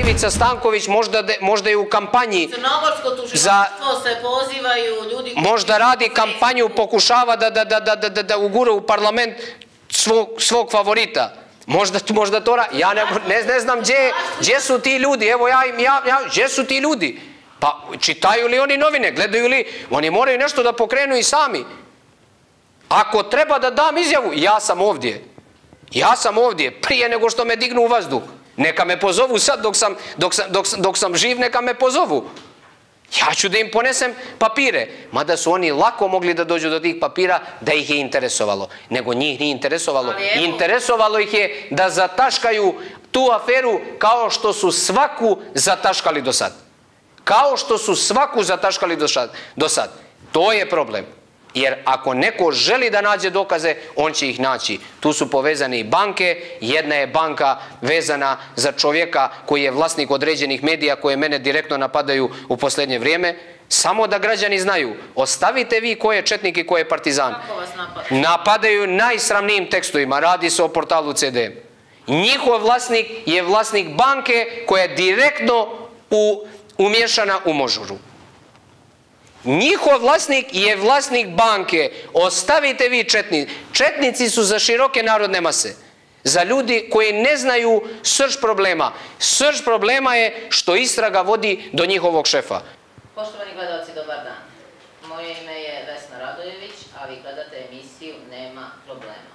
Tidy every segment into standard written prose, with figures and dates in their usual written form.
Ivica Stanković možda je u kampanji. Crnogorsko tužilaštvo se pozivaju ljudi... Možda radi kampanju, pokušava da ugura u parlament svog favorita. Možda to radi. Ja ne znam gdje su ti ljudi. Evo gdje su ti ljudi? Pa čitaju li oni novine? Gledaju li? Oni moraju nešto da pokrenu i sami. Ako treba da dam izjavu, ja sam ovdje. Ja sam ovdje, prije nego što me dignu u vazduh. Neka me pozovu sad dok sam živ, neka me pozovu. Ja ću da im ponesem papire. Mada su oni lako mogli da dođu do tih papira da ih je interesovalo. Nego njih nije interesovalo. Interesovalo ih je da zataškaju tu aferu kao što su svaku zataškali do sad. Kao što su svaku zataškali do sad. To je problem. Jer ako neko želi da nađe dokaze, on će ih naći. Tu su povezane i banke. Jedna je banka vezana za čovjeka koji je vlasnik određenih medija koje mene direktno napadaju u posljednje vrijeme. Samo da građani znaju, ostavite vi ko je četnik i ko je partizan. Napadaju najsramnijim tekstovima. Radi se o portalu CDM. Njihov vlasnik je vlasnik banke koja je direktno umješana u Možuru. Njihov vlasnik je vlasnik banke. Ostavite vi četnici. Četnici su za široke narodne mase. Za ljudi koji ne znaju srž problema. Srž problema je što istraga vodi do njihovog šefa. Poštovani gledalci, dobar dan. Moje ime je Vesna Radojević, a vi gledate emisiju Nema problema.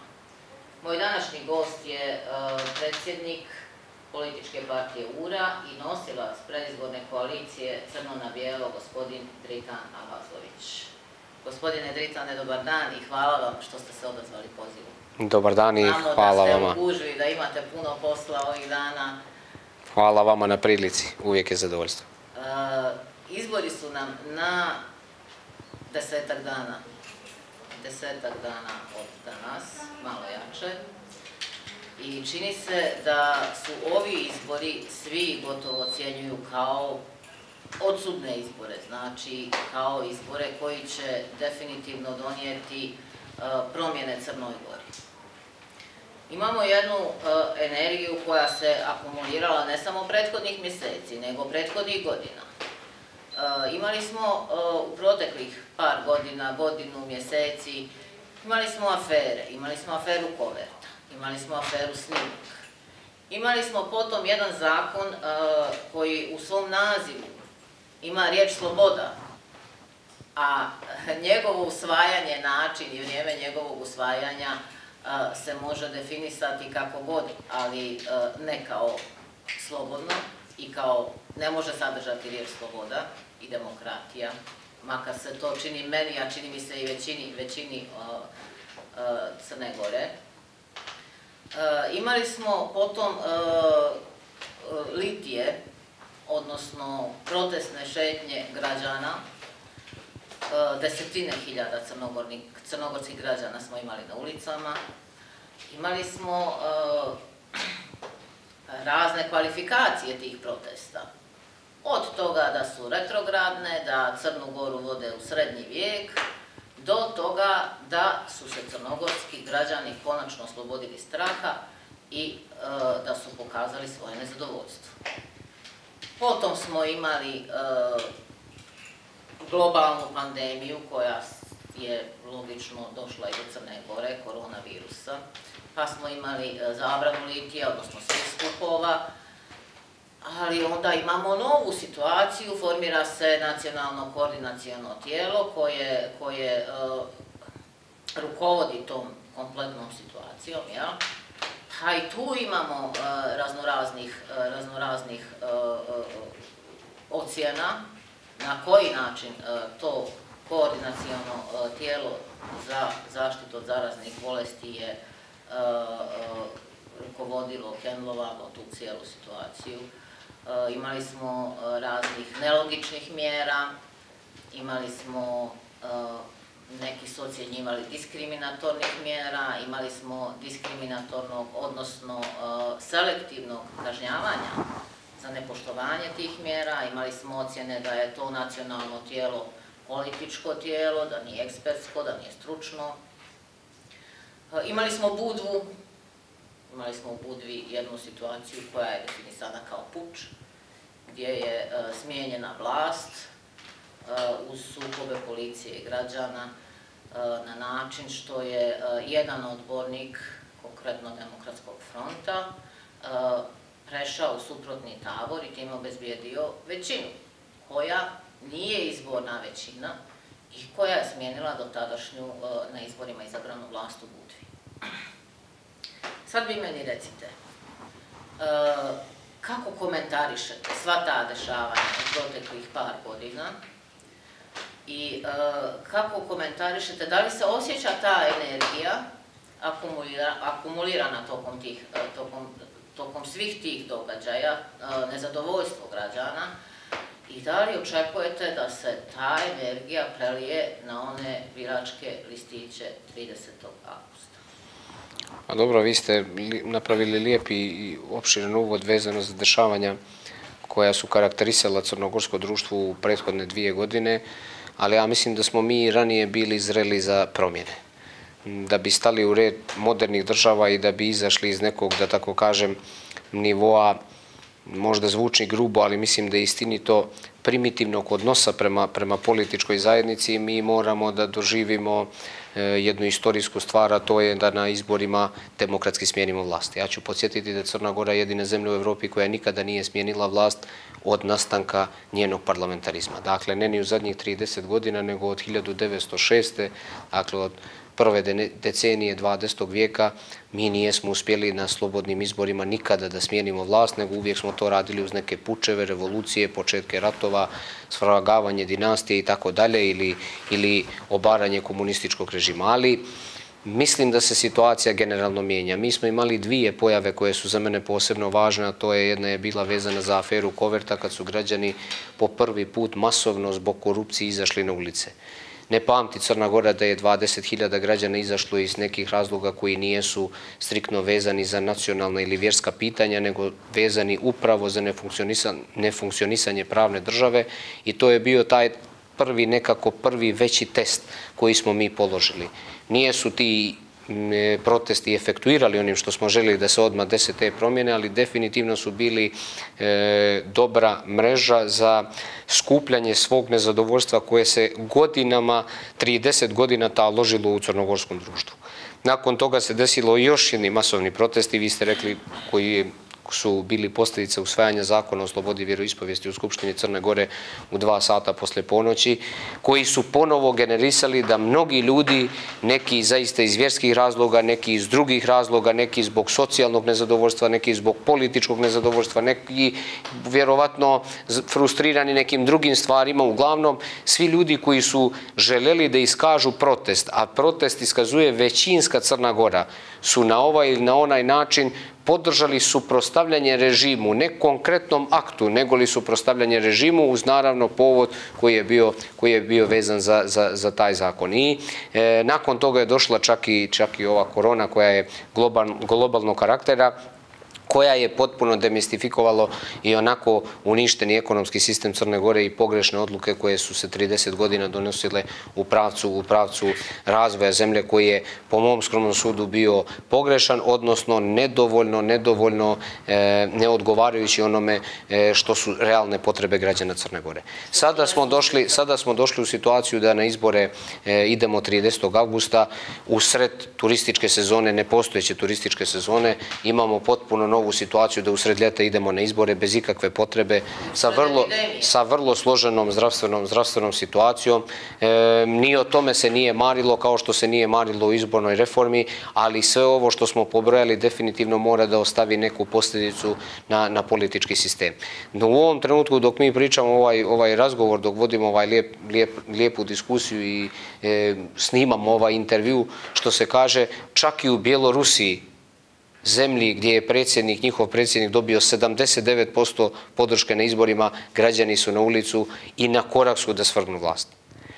Moj današnji gost je predsjednik političke partije URA i nosilac predizborne koalicije Crno na bijelo, gospodin Dritan Abazović. Gospodine Dritane, dobar dan i hvala vam što ste se odazvali pozivu. Dobar dan i hvala vama. Da ste u gužvi, da imate puno posla ovih dana. Hvala vama na prilici, uvijek je zadovoljstvo. Izbori su nam na 10 dana. 10 dana od danas, malo jače. I čini se da su ovi izbori svi gotovo ocjenjuju kao odsudne izbore, znači kao izbore koji će definitivno donijeti promjene Crnoj Gori. Imamo jednu energiju koja se akumulirala ne samo prethodnih mjeseci, nego prethodnih godina. Imali smo u proteklih par godina, godinu, mjeseci, imali smo afere, imali smo aferu Koverta. Imali smo aferu Snimak. Imali smo potom jedan zakon koji u svom nazivu ima riječ sloboda, a njegovo usvajanje, način i vrijeme njegovog usvajanja se može definisati kako god, ali ne kao slobodno i kao ne može sadržati riječ sloboda i demokratija, makar se to čini meni, a čini mi se i većini Crne Gore. Imali smo potom litije, odnosno protestne šetnje građana, desetine hiljada crnogorskih građana smo imali na ulicama. Imali smo razne kvalifikacije tih protesta. Od toga da su retrogradne, da Crnu Goru vode u srednji vijek, do toga da su se crnogorski građani konačno oslobodili straha i da su pokazali svoje nezadovoljstvo. Potom smo imali globalnu pandemiju koja je logično došla i do Crne Gore, koronavirusa, pa smo imali zabranu litija, odnosno svih skupova, ali onda imamo novu situaciju, formira se nacionalno koordinaciono tijelo koje rukovodi tom kompletnom situacijom, a i tu imamo raznoraznih ocjena na koji način to koordinaciono tijelo za zaštitu od zaraznih bolesti je rukovodilo, hendlovalo tu cijelu situaciju. Imali smo raznih nelogičnih mjera, imali smo, neki su ocjenjivali diskriminatornih mjera, imali smo diskriminatornog, odnosno selektivnog kažnjavanja za nepoštovanje tih mjera, imali smo ocjene da je to nacionalno tijelo političko tijelo, da nije ekspertsko, da nije stručno. Imali smo Budvu, imali smo u Budvi jednu situaciju koja je definisana kao puč gdje je smijenjena vlast uz sukobe policije i građana na način što je jedan odbornik, konkretno Demokratskog fronta, prešao u suprotni tabor i time obezbijedio većinu, koja nije izborna većina i koja je smijenila dotadašnju na izborima izabranu vlast u Budvi. Sad vi meni recite, kako komentarišete sva ta dešavanja u proteklih par godina i kako komentarišete, da li se osjeća ta energija akumulirana tokom svih tih događaja, nezadovoljstvo građana, i da li očekujete da se ta energija prelije na one biračke listiće 30. augusta? A dobro, vi ste napravili lijepi i opširan uvod vezano za dešavanja koja su karakterisala crnogorsko društvo u prethodne 2 godine, ali ja mislim da smo mi ranije bili zreli za promjene. Da bi stali u red modernih država i da bi izašli iz nekog, da tako kažem, nivoa, možda zvuči grubo, ali mislim da je istinito, primitivnog odnosa prema političkoj zajednici, mi moramo da doživimo jednu istorijsku stvar, a to je da na izborima demokratski smijenimo vlast. Ja ću podsjetiti da je Crna Gora jedina zemlja u Evropi koja nikada nije smijenila vlast od nastanka njenog parlamentarizma. Dakle, ne ni u zadnjih 30 godina, nego od 1906. Dakle, od prve decenije 20. vijeka mi nijesmo uspjeli na slobodnim izborima nikada da smijenimo vlast, nego uvijek smo to radili uz neke pučeve, revolucije, početke ratova, svrgavanje dinastije i tako dalje, ili obaranje komunističkog režima. Ali mislim da se situacija generalno mijenja. Mi smo imali 2 pojave koje su za mene posebno važne, a to je jedna je bila vezana za aferu Koverta, kad su građani po prvi put masovno zbog korupcije izašli na ulice. Ne pamti Crna Gora da je 20.000 građana izašlo iz nekih razloga koji nijesu striktno vezani za nacionalna ili vjerska pitanja, nego vezani upravo za nefunkcionisanje pravne države, i to je bio taj prvi veći test koji smo mi položili. Nijesu ti protesti efektuirali onim što smo željeli da se odmah dese te promjene, ali definitivno su bili dobra mreža za skupljanje svog nezadovoljstva koje se godinama, 30 godina taložilo u crnogorskom društvu. Nakon toga se desilo još jedni masovni protesti, vi ste rekli, koji su bili posljedice usvajanja zakona o slobodi vjeroispovijesti u Skupštini Crne Gore u 2 sata posle ponoći, koji su ponovo generisali da mnogi ljudi, neki zaista iz vjerskih razloga, neki iz drugih razloga, neki zbog socijalnog nezadovoljstva, neki zbog političkog nezadovoljstva, neki vjerovatno frustrirani nekim drugim stvarima, uglavnom svi ljudi koji su željeli da iskažu protest, a protest iskazuje većinska Crna Gora, su na ovaj ili na onaj način podržali suprotstavljanje režimu, ne konkretnom aktu, nego li suprotstavljanje režimu uz naravno povod koji je bio vezan za taj zakon. I nakon toga je došla čak i ova korona koja je globalnog karaktera, koja je potpuno demistifikovalo i onako uništeni ekonomski sistem Crne Gore i pogrešne odluke koje su se 30 godina donosile u pravcu razvoja zemlje, koji je po mom skromnom sudu bio pogrešan, odnosno nedovoljno neodgovarajući onome što su realne potrebe građana Crne Gore. Sada smo došli u situaciju da na izbore idemo 30. avgusta, usred turističke sezone, nepostojeće turističke sezone, imamo potpuno novu situaciju da usred ljeta idemo na izbore bez ikakve potrebe, sa vrlo složenom zdravstvenom situacijom. Ni o tome se nije marilo, kao što se nije marilo u izbornoj reformi, ali sve ovo što smo pobrojali definitivno mora da ostavi neku posljedicu na politički sistem. No, u ovom trenutku dok mi pričamo ovaj razgovor, dok vodimo lijepu diskusiju i snimamo ovaj intervju, što se kaže, čak i u Bjelorusiji, zemlji gdje je njihov predsjednik dobio 79% podrške na izborima, građani su na ulicu i na korak su da svrgnu vlast.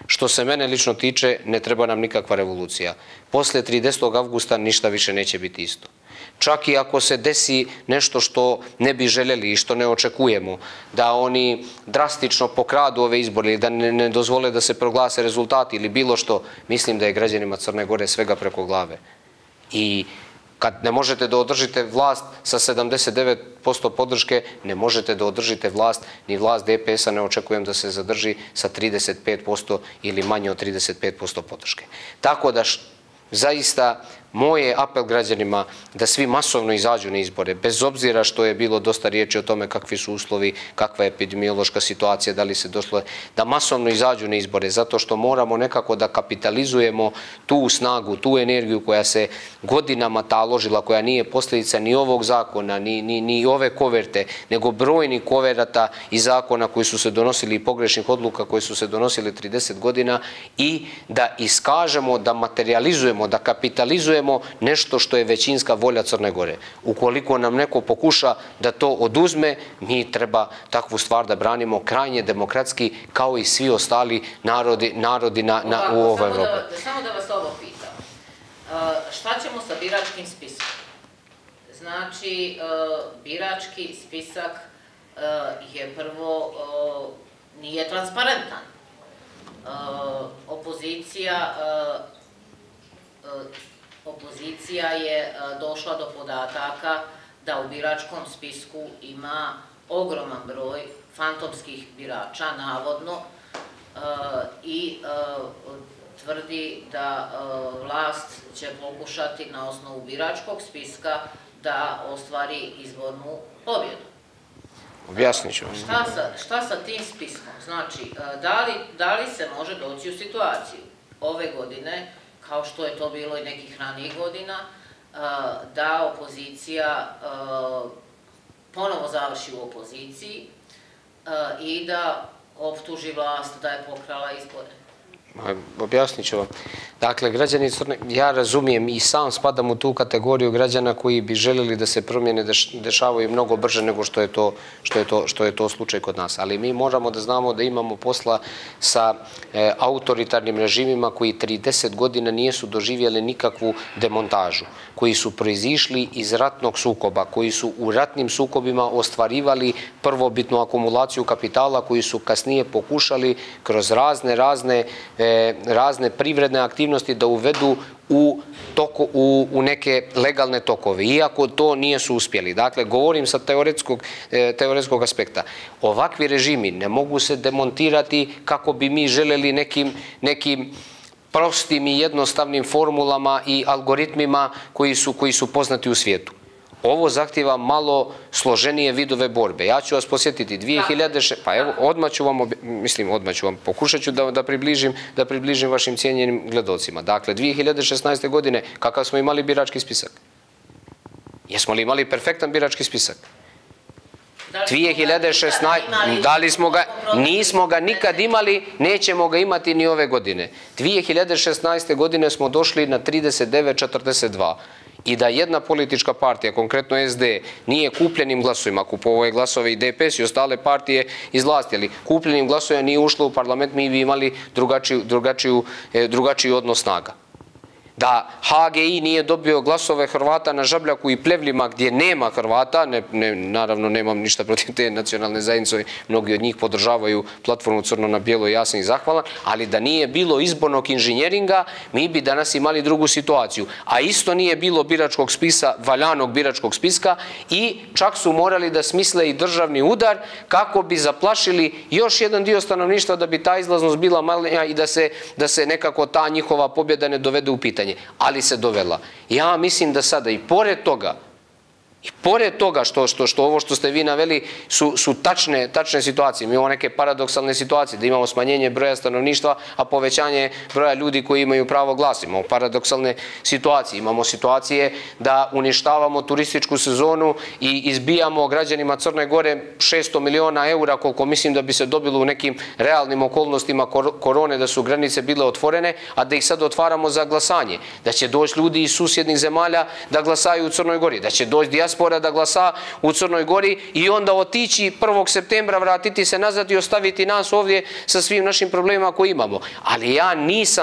Što se mene lično tiče, ne treba nam nikakva revolucija. Posle 30. avgusta ništa više neće biti isto. Čak i ako se desi nešto što ne bi željeli i što ne očekujemo, da oni drastično pokradu ove izbore ili da ne dozvole da se proglase rezultati ili bilo što, mislim da je građanima Crne Gore svega preko glave. I Kad ne možete da održite vlast sa 79% podrške, ne možete da održite vlast, ni vlast DPS-a ne očekujem da se zadrži sa 35% ili manje od 35% podrške. Tako da zaista moj je apel građanima da svi masovno izađu na izbore, bez obzira što je bilo dosta riječi o tome kakvi su uslovi, kakva je epidemiološka situacija, da li se došlo, da masovno izađu na izbore, zato što moramo nekako da kapitalizujemo tu snagu, tu energiju koja se godinama taložila, koja nije posljedica ni ovog zakona, ni ove koverte, nego brojnih koverata i zakona koji su se donosili i pogrešnih odluka koji su se donosili 30 godina i da iskažemo, da materializujemo, da kapitalizujemo nešto što je većinska volja Crne Gore. Ukoliko nam neko pokuša da to oduzme, mi treba takvu stvar da branimo krajnje demokratski kao i svi ostali narodi u ovoj Evropi. Samo da vas ovo pitam. Šta ćemo sa biračkim spiskom? Znači, birački spisak je prvo nije transparentan. Opozicija je došla do podataka da u biračkom spisku ima ogroman broj fantomskih birača, navodno, i tvrdi da vlast će pokušati na osnovu biračkog spiska da ostvari izbornu pobjedu. Objasnit ću vam. Šta sa tim spiskom? Znači, da li se može doći u situaciju ove godine, kao što je to bilo i nekih ranijih godina, da opozicija ponovo završi u opoziciji i da optuži vlast da je pokrala izbore? Objasnit ću vam. Dakle, građani Crne, ja razumijem i sam spadam u tu kategoriju građana koji bi željeli da se promjene dešavaju mnogo brže nego što je to slučaj kod nas. Ali mi moramo da znamo da imamo posla sa autoritarnim režimima koji 30 godina nisu doživjeli nikakvu demontažu, koji su proizišli iz ratnog sukoba, koji su u ratnim sukobima ostvarivali prvobitnu akumulaciju kapitala, koji su kasnije pokušali kroz razne privredne aktivnosti da uvedu u neke legalne tokove, iako to nisu uspjeli. Dakle, govorim sa teoretskog aspekta. Ovakvi režimi ne mogu se demontirati kako bi mi želeli nekim prostim i jednostavnim formulama i algoritmima koji su poznati u svijetu. Ovo zahtjeva malo složenije vidove borbe. Ja ću vas posjetiti 2006. Pa evo, odmah ću vam, pokušat ću da približim vašim cijenjenim gledalcima. Dakle, 2016. godine kakav smo imali birački spisak? Jesmo li imali perfektan birački spisak? 2016. Da li smo ga, nismo ga nikad imali, nećemo ga imati ni ove godine. 2016. godine smo došli na 39,42. I da jedna politička partija, konkretno SD, nije kupljenim glasovima, kupovao je glasove i DPS i ostale partije iz vlasti, ali kupljenim glasovima nije ušlo u parlament, mi bi imali drugačiji odnos snaga. Da HGI nije dobio glasove Hrvata na Žabljaku i Plevljima gdje nema Hrvata, naravno nemam ništa protiv te nacionalne zajednice, mnogi od njih podržavaju platformu Crno na bijelo i ja sam ih zahvalan, ali da nije bilo izbornog inženjeringa, mi bi danas imali drugu situaciju. A isto nije bilo biračkog spisa, valjanog biračkog spiska i čak su morali da smisle i državni udar kako bi zaplašili još jedan dio stanovništva da bi ta izlaznost bila manja i da se nekako ta njihova pobjeda ne dovede u pitanje. Ali se dovela. Ja mislim da sada i pored toga što ovo što ste vi naveli su tačne situacije. Mi imamo neke paradoksalne situacije, da imamo smanjenje broja stanovništva, a povećanje broja ljudi koji imaju pravo glasa. Imamo paradoksalne situacije. Imamo situacije da uništavamo turističku sezonu i izbijamo građanima Crne Gore 600 miliona eura, koliko mislim da bi se dobilo u nekim realnim okolnostima korone, da su granice bile otvorene, a da ih sad otvaramo za glasanje. Da će doći ljudi iz susjednih zemalja da glasaju u Crnoj Gori, da će doći dijaspora da glasa u Crnoj Gori i onda otići 1. septembra, vratiti se nazad i ostaviti nas ovdje sa svim našim problemima koje imamo. Ali ja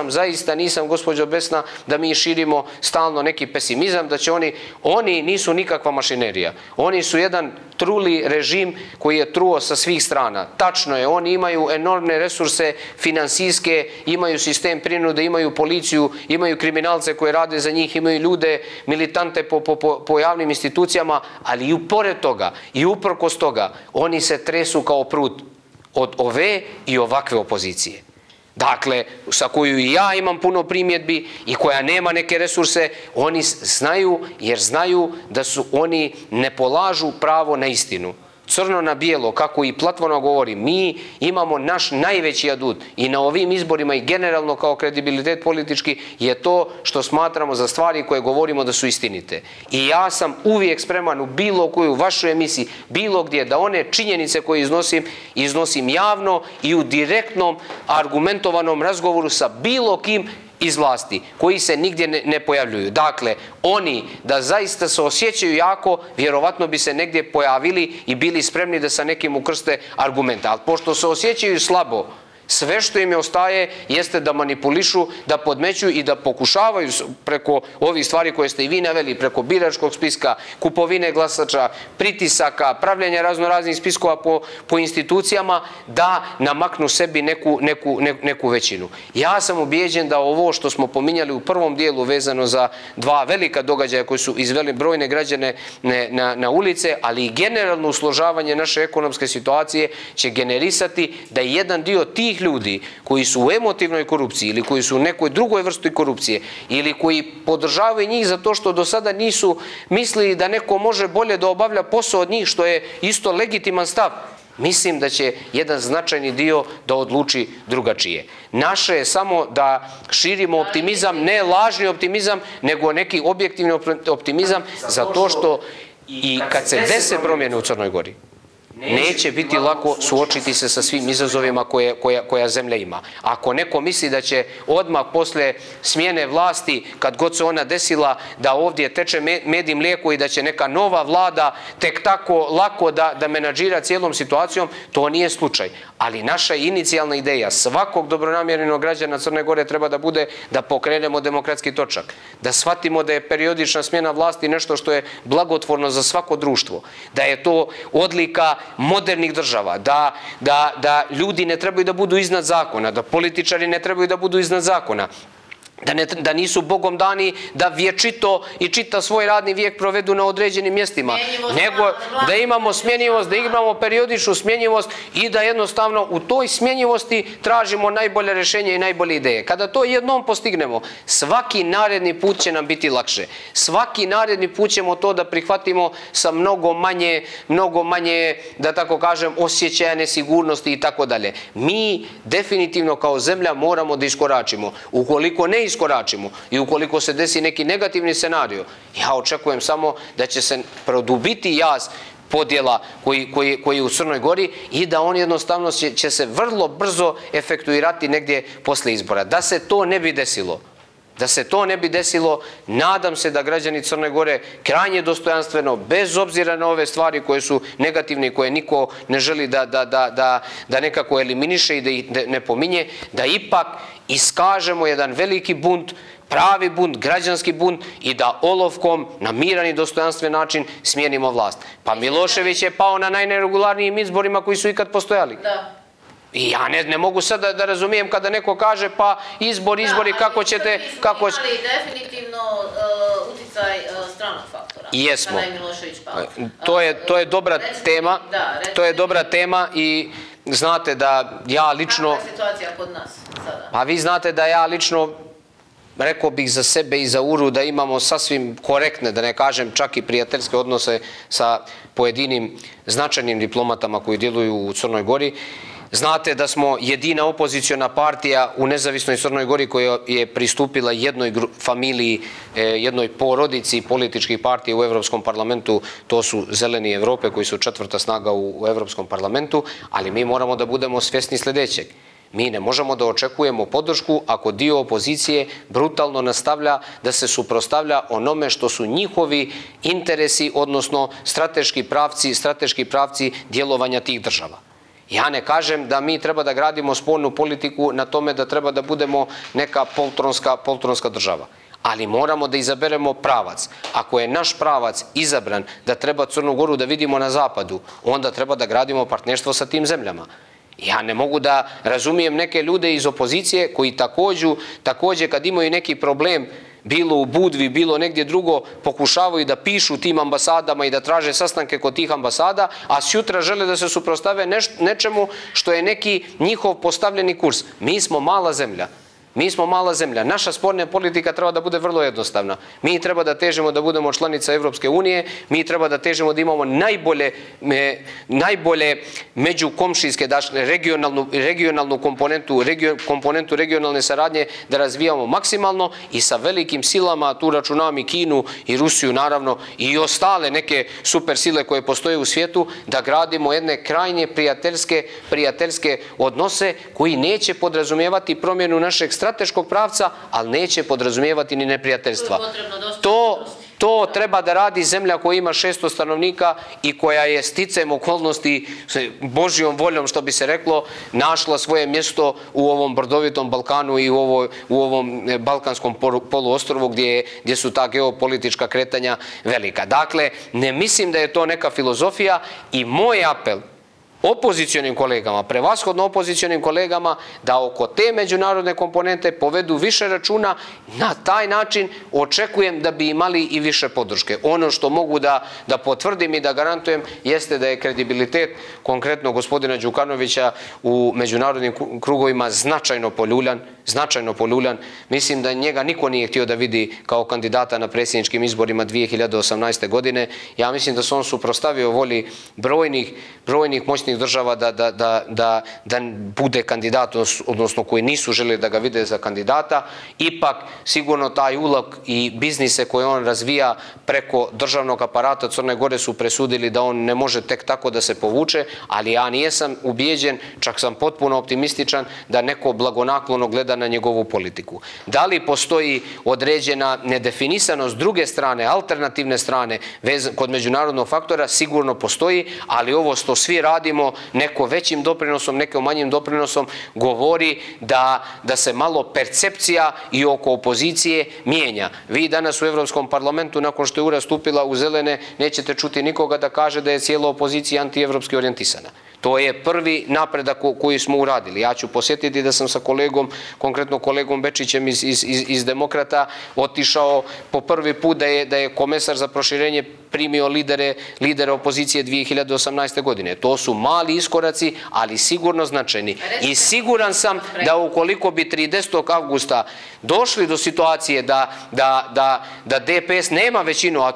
zaista nisam, gospođo Besna, da mi širimo stalno neki pesimizam, da će oni nisu nikakva mašinerija. Oni su jedan truli režim koji je truo sa svih strana. Tačno je, oni imaju enormne resurse finansijske, imaju sistem prinude, imaju policiju, imaju kriminalce koji rade za njih, imaju ljude, militante po javnim institucijama, ali i pored toga i uprkos toga oni se tresu kao prut od ove i ovakve opozicije. Dakle, sa koju i ja imam puno primjedbi i koja nema neke resurse, oni znaju, jer znaju da su oni ne polažu pravo na istinu. Crno na bijelo, kako i platforma govori, mi imamo naš najveći adut i na ovim izborima i generalno kao kredibilitet politički je to što smatramo za stvari koje govorimo da su istinite. I ja sam uvijek spreman u bilo koju vašu emisiji, bilo gdje, da one činjenice koje iznosim javno i u direktnom argumentovanom razgovoru sa bilo kim iz vlasti, koji se nigdje ne pojavljuju. Dakle, oni da zaista se osjećaju jako, vjerovatno bi se negdje pojavili i bili spremni da sa nekim ukrste argumente. Ali pošto se osjećaju slabo, sve što im ostaje jeste da manipulišu, da podmeću i da pokušavaju preko ovih stvari koje ste i vi naveli, preko biračkog spiska, kupovine glasača, pritisaka, pravljenja raznoraznih spiskova po institucijama, da namaknu sebi neku većinu. Ja sam ubijeđen da ovo što smo pominjali u prvom dijelu vezano za dva velika događaja koji su izveli brojne građane na ulice, ali i generalno usložavanje naše ekonomske situacije će generisati da jedan dio tih ljudi koji su u emotivnoj korupciji ili koji su u nekoj drugoj vrsti korupcije ili koji podržavaju njih zato što do sada nisu mislili da neko može bolje da obavlja posao od njih, što je isto legitiman stav, mislim da će jedan značajni dio da odluči drugačije. Naše je samo da širimo optimizam, ne lažni optimizam, nego neki objektivni optimizam, zato što i kad se dese promjene u Crnoj Gori, neće biti lako suočiti se sa svim izazovima koja zemlja ima. Ako neko misli da će odmah posle smjene vlasti, kad god se ona desila, da ovdje teče med i mlijeko i da će neka nova vlada tek tako lako da menadžira cijelom situacijom, to nije slučaj. Ali naša inicijalna ideja svakog dobronamjernog građana Crne Gore treba da bude da pokrenemo demokratski točak, da shvatimo da je periodična smjena vlasti nešto što je blagotvorno za svako društvo, da je to odlika modernih država, da ljudi ne trebaju da budu iznad zakona, da političari ne trebaju da budu iznad zakona, da nisu Bogom dani da vječito i čita svoj radni vijek provedu na određenim mjestima, nego da imamo smjenjivost, da imamo periodičnu smjenjivost i da jednostavno u toj smjenjivosti tražimo najbolje rješenje i najbolje ideje. Kada to jednom postignemo, svaki naredni put će nam biti lakše. Svaki naredni put ćemo to da prihvatimo sa mnogo manje, da tako kažem, osjećaja nesigurnosti i tako dalje. Mi definitivno kao zemlja moramo da iskoračimo. Ukoliko ne iskoračimo i ukoliko se desi neki negativni scenario, ja očekujem samo da će se produbiti jaz podjela koji je u Crnoj Gori i da on jednostavno će se vrlo brzo efektuirati negdje posle izbora. Da se to ne bi desilo, nadam se da građani Crne Gore krajnje dostojanstveno, bez obzira na ove stvari koje su negativne i koje niko ne želi da nekako eliminiše i da ih ne pominje, da ipak iskažemo jedan veliki bunt, pravi bunt, građanski bunt i da olovkom na miran i dostojanstven način smijenimo vlast. Pa Milošević je pao na najneregularnijim izborima koji su ikad postojali. I ja ne mogu sada da razumijem kada neko kaže pa izbori, kako ćete... Da, ali imali definitivno uticaj stranog faktora. Jesmo. Kada je Milošević pao. To je dobra tema. To je dobra tema i znate da ja lično... Kakva je situacija kod nas sada? Pa vi znate da ja lično, rekao bih za sebe i za URU, da imamo sasvim korektne, da ne kažem čak i prijateljske odnose sa pojedinim značajnim diplomatama koji djeluju u Crnoj Gori. Znate da smo jedina opoziciona partija u nezavisnoj Crnoj Gori koja je pristupila jednoj familiji, jednoj porodici političkih partija u Evropskom parlamentu, to su Zeleni Evrope koji su četvrta snaga u Evropskom parlamentu, ali mi moramo da budemo svjesni sljedećeg. Mi ne možemo da očekujemo podršku ako dio opozicije brutalno nastavlja da se suprotstavlja onome što su njihovi interesi, odnosno strateški pravci djelovanja tih država. Ja ne kažem da mi treba da gradimo spoljnu politiku na tome da treba da budemo neka poltronska država. ali moramo da izaberemo pravac. Ako je naš pravac izabran da treba Crnu Goru da vidimo na zapadu, onda treba da gradimo partnerstvo sa tim zemljama. Ja ne mogu da razumijem neke ljude iz opozicije koji takođe kad imaju neki problem, bilo u Budvi, bilo negdje drugo, pokušavaju da pišu tim ambasadama i da traže sastanke kod tih ambasada, a sutra žele da se suprotstave nečemu što je neki njihov postavljeni kurs. Mi smo mala zemlja. Mi smo mala zemlja. Naša spoljna politika treba da bude vrlo jednostavna. Mi treba da težimo da budemo članica Evropske unije, mi treba da težimo da imamo najbolje međukomšijske, regionalnu komponentu regionalne saradnje da razvijamo maksimalno i sa velikim silama, tu računam i Kinu i Rusiju naravno i ostale neke super sile koje postoje u svijetu, da gradimo jedne krajnje prijateljske odnose koji neće podrazumijevati promjenu našeg strateškog pravca, ali neće podrazumijevati ni neprijateljstva. To treba da radi zemlja koja ima 600 stanovnika i koja je sticajem okolnosti, Božjom voljom, što bi se reklo, našla svoje mjesto u ovom brdovitom Balkanu i u ovom balkanskom poluostrvu gdje su ta geopolitička kretanja velika. Dakle, ne mislim da je to neka filozofija i moj apel opozicionim kolegama, prevashodno opozicionim kolegama, da oko te međunarodne komponente povedu više računa. Na taj način očekujem da bi imali i više podrške. Ono što mogu da potvrdim i da garantujem jeste da je kredibilitet konkretno gospodina Đukanovića u međunarodnim krugovima značajno poluljan. Mislim da njega niko nije htio da vidi kao kandidata na predsjedničkim izborima 2018. godine. Ja mislim da se on suprotstavio volji brojnih moćnih država da bude kandidat, odnosno koji nisu želeli da ga vide za kandidata. Ipak sigurno taj ulog i biznise koje on razvija preko državnog aparata Crne Gore su presudili da on ne može tek tako da se povuče, ali ja nijesam ubijeđen, čak sam potpuno optimističan da neko blagonaklono gleda na njegovu politiku. Da li postoji određena nedefinisanost druge strane, alternativne strane kod međunarodnog faktora? Sigurno postoji, ali ovo što svi radimo, neko većim doprinosom, neko manjim doprinosom, govori da se malo percepcija i oko opozicije mijenja. Vi danas u Evropskom parlamentu, nakon što je URA stupila u zelene, nećete čuti nikoga da kaže da je cijela opozicija antievropski orijentisana. To je prvi napredak koji smo uradili. Ja ću posjetiti da sam sa kolegom, konkretno kolegom Bečićem iz Demokrata, otišao po prvi put da je komesar za proširenje primio lidere opozicije 2018. godine. To su mali iskoraci, ali sigurno značajni. I siguran sam da ukoliko bi 30. avgusta došli do situacije da DPS nema većinu, a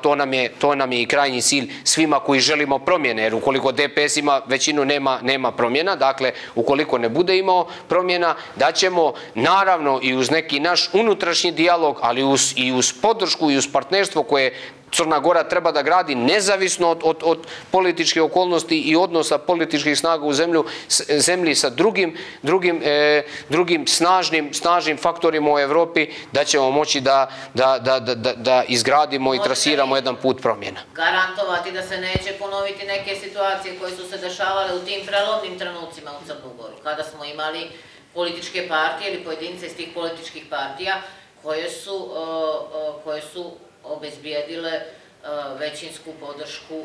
to nam je i krajnji cilj svima koji želimo promjene, jer ukoliko DPS ima većinu, nema promjena. Dakle, ukoliko ne bude imao promjena, da ćemo naravno i uz neki naš unutrašnji dijalog, ali i uz podršku i uz partnerstvo koje Crna Gora treba da gradi nezavisno od političke okolnosti i odnosa političkih snaga u zemlji sa drugim snažnim faktorima u Evropi, da ćemo moći da izgradimo i trasiramo jedan put promjena. Garantovati da se neće ponoviti neke situacije koje su se dešavale u tim prelomnim trenucima u Crnu Goru, kada smo imali političke partije ili pojedince iz tih političkih partija koje su obezbijedile većinsku podršku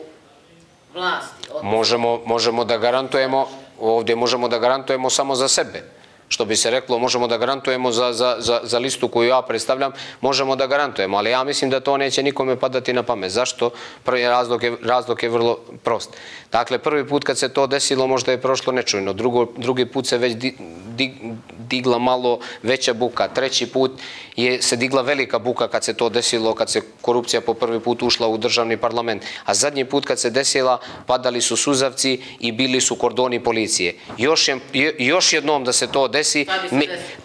vlasti. Možemo da garantujemo, ovdje možemo da garantujemo samo za sebe. Što bi se reklo, možemo da garantujemo za listu koju ja predstavljam, možemo da garantujemo, ali ja mislim da to neće nikome padati na pamet. Zašto? Prvi razlog je vrlo prost. Dakle, prvi put kad se to desilo možda je prošlo nečujno, drugi put se već digla malo veća buka, treći put se digla velika buka kad se to desilo, kad se korupcija po prvi put ušla u državni parlament, a zadnji put kad se desila padali su suzavci i bili su kordoni policije. Još jednom da se to desi,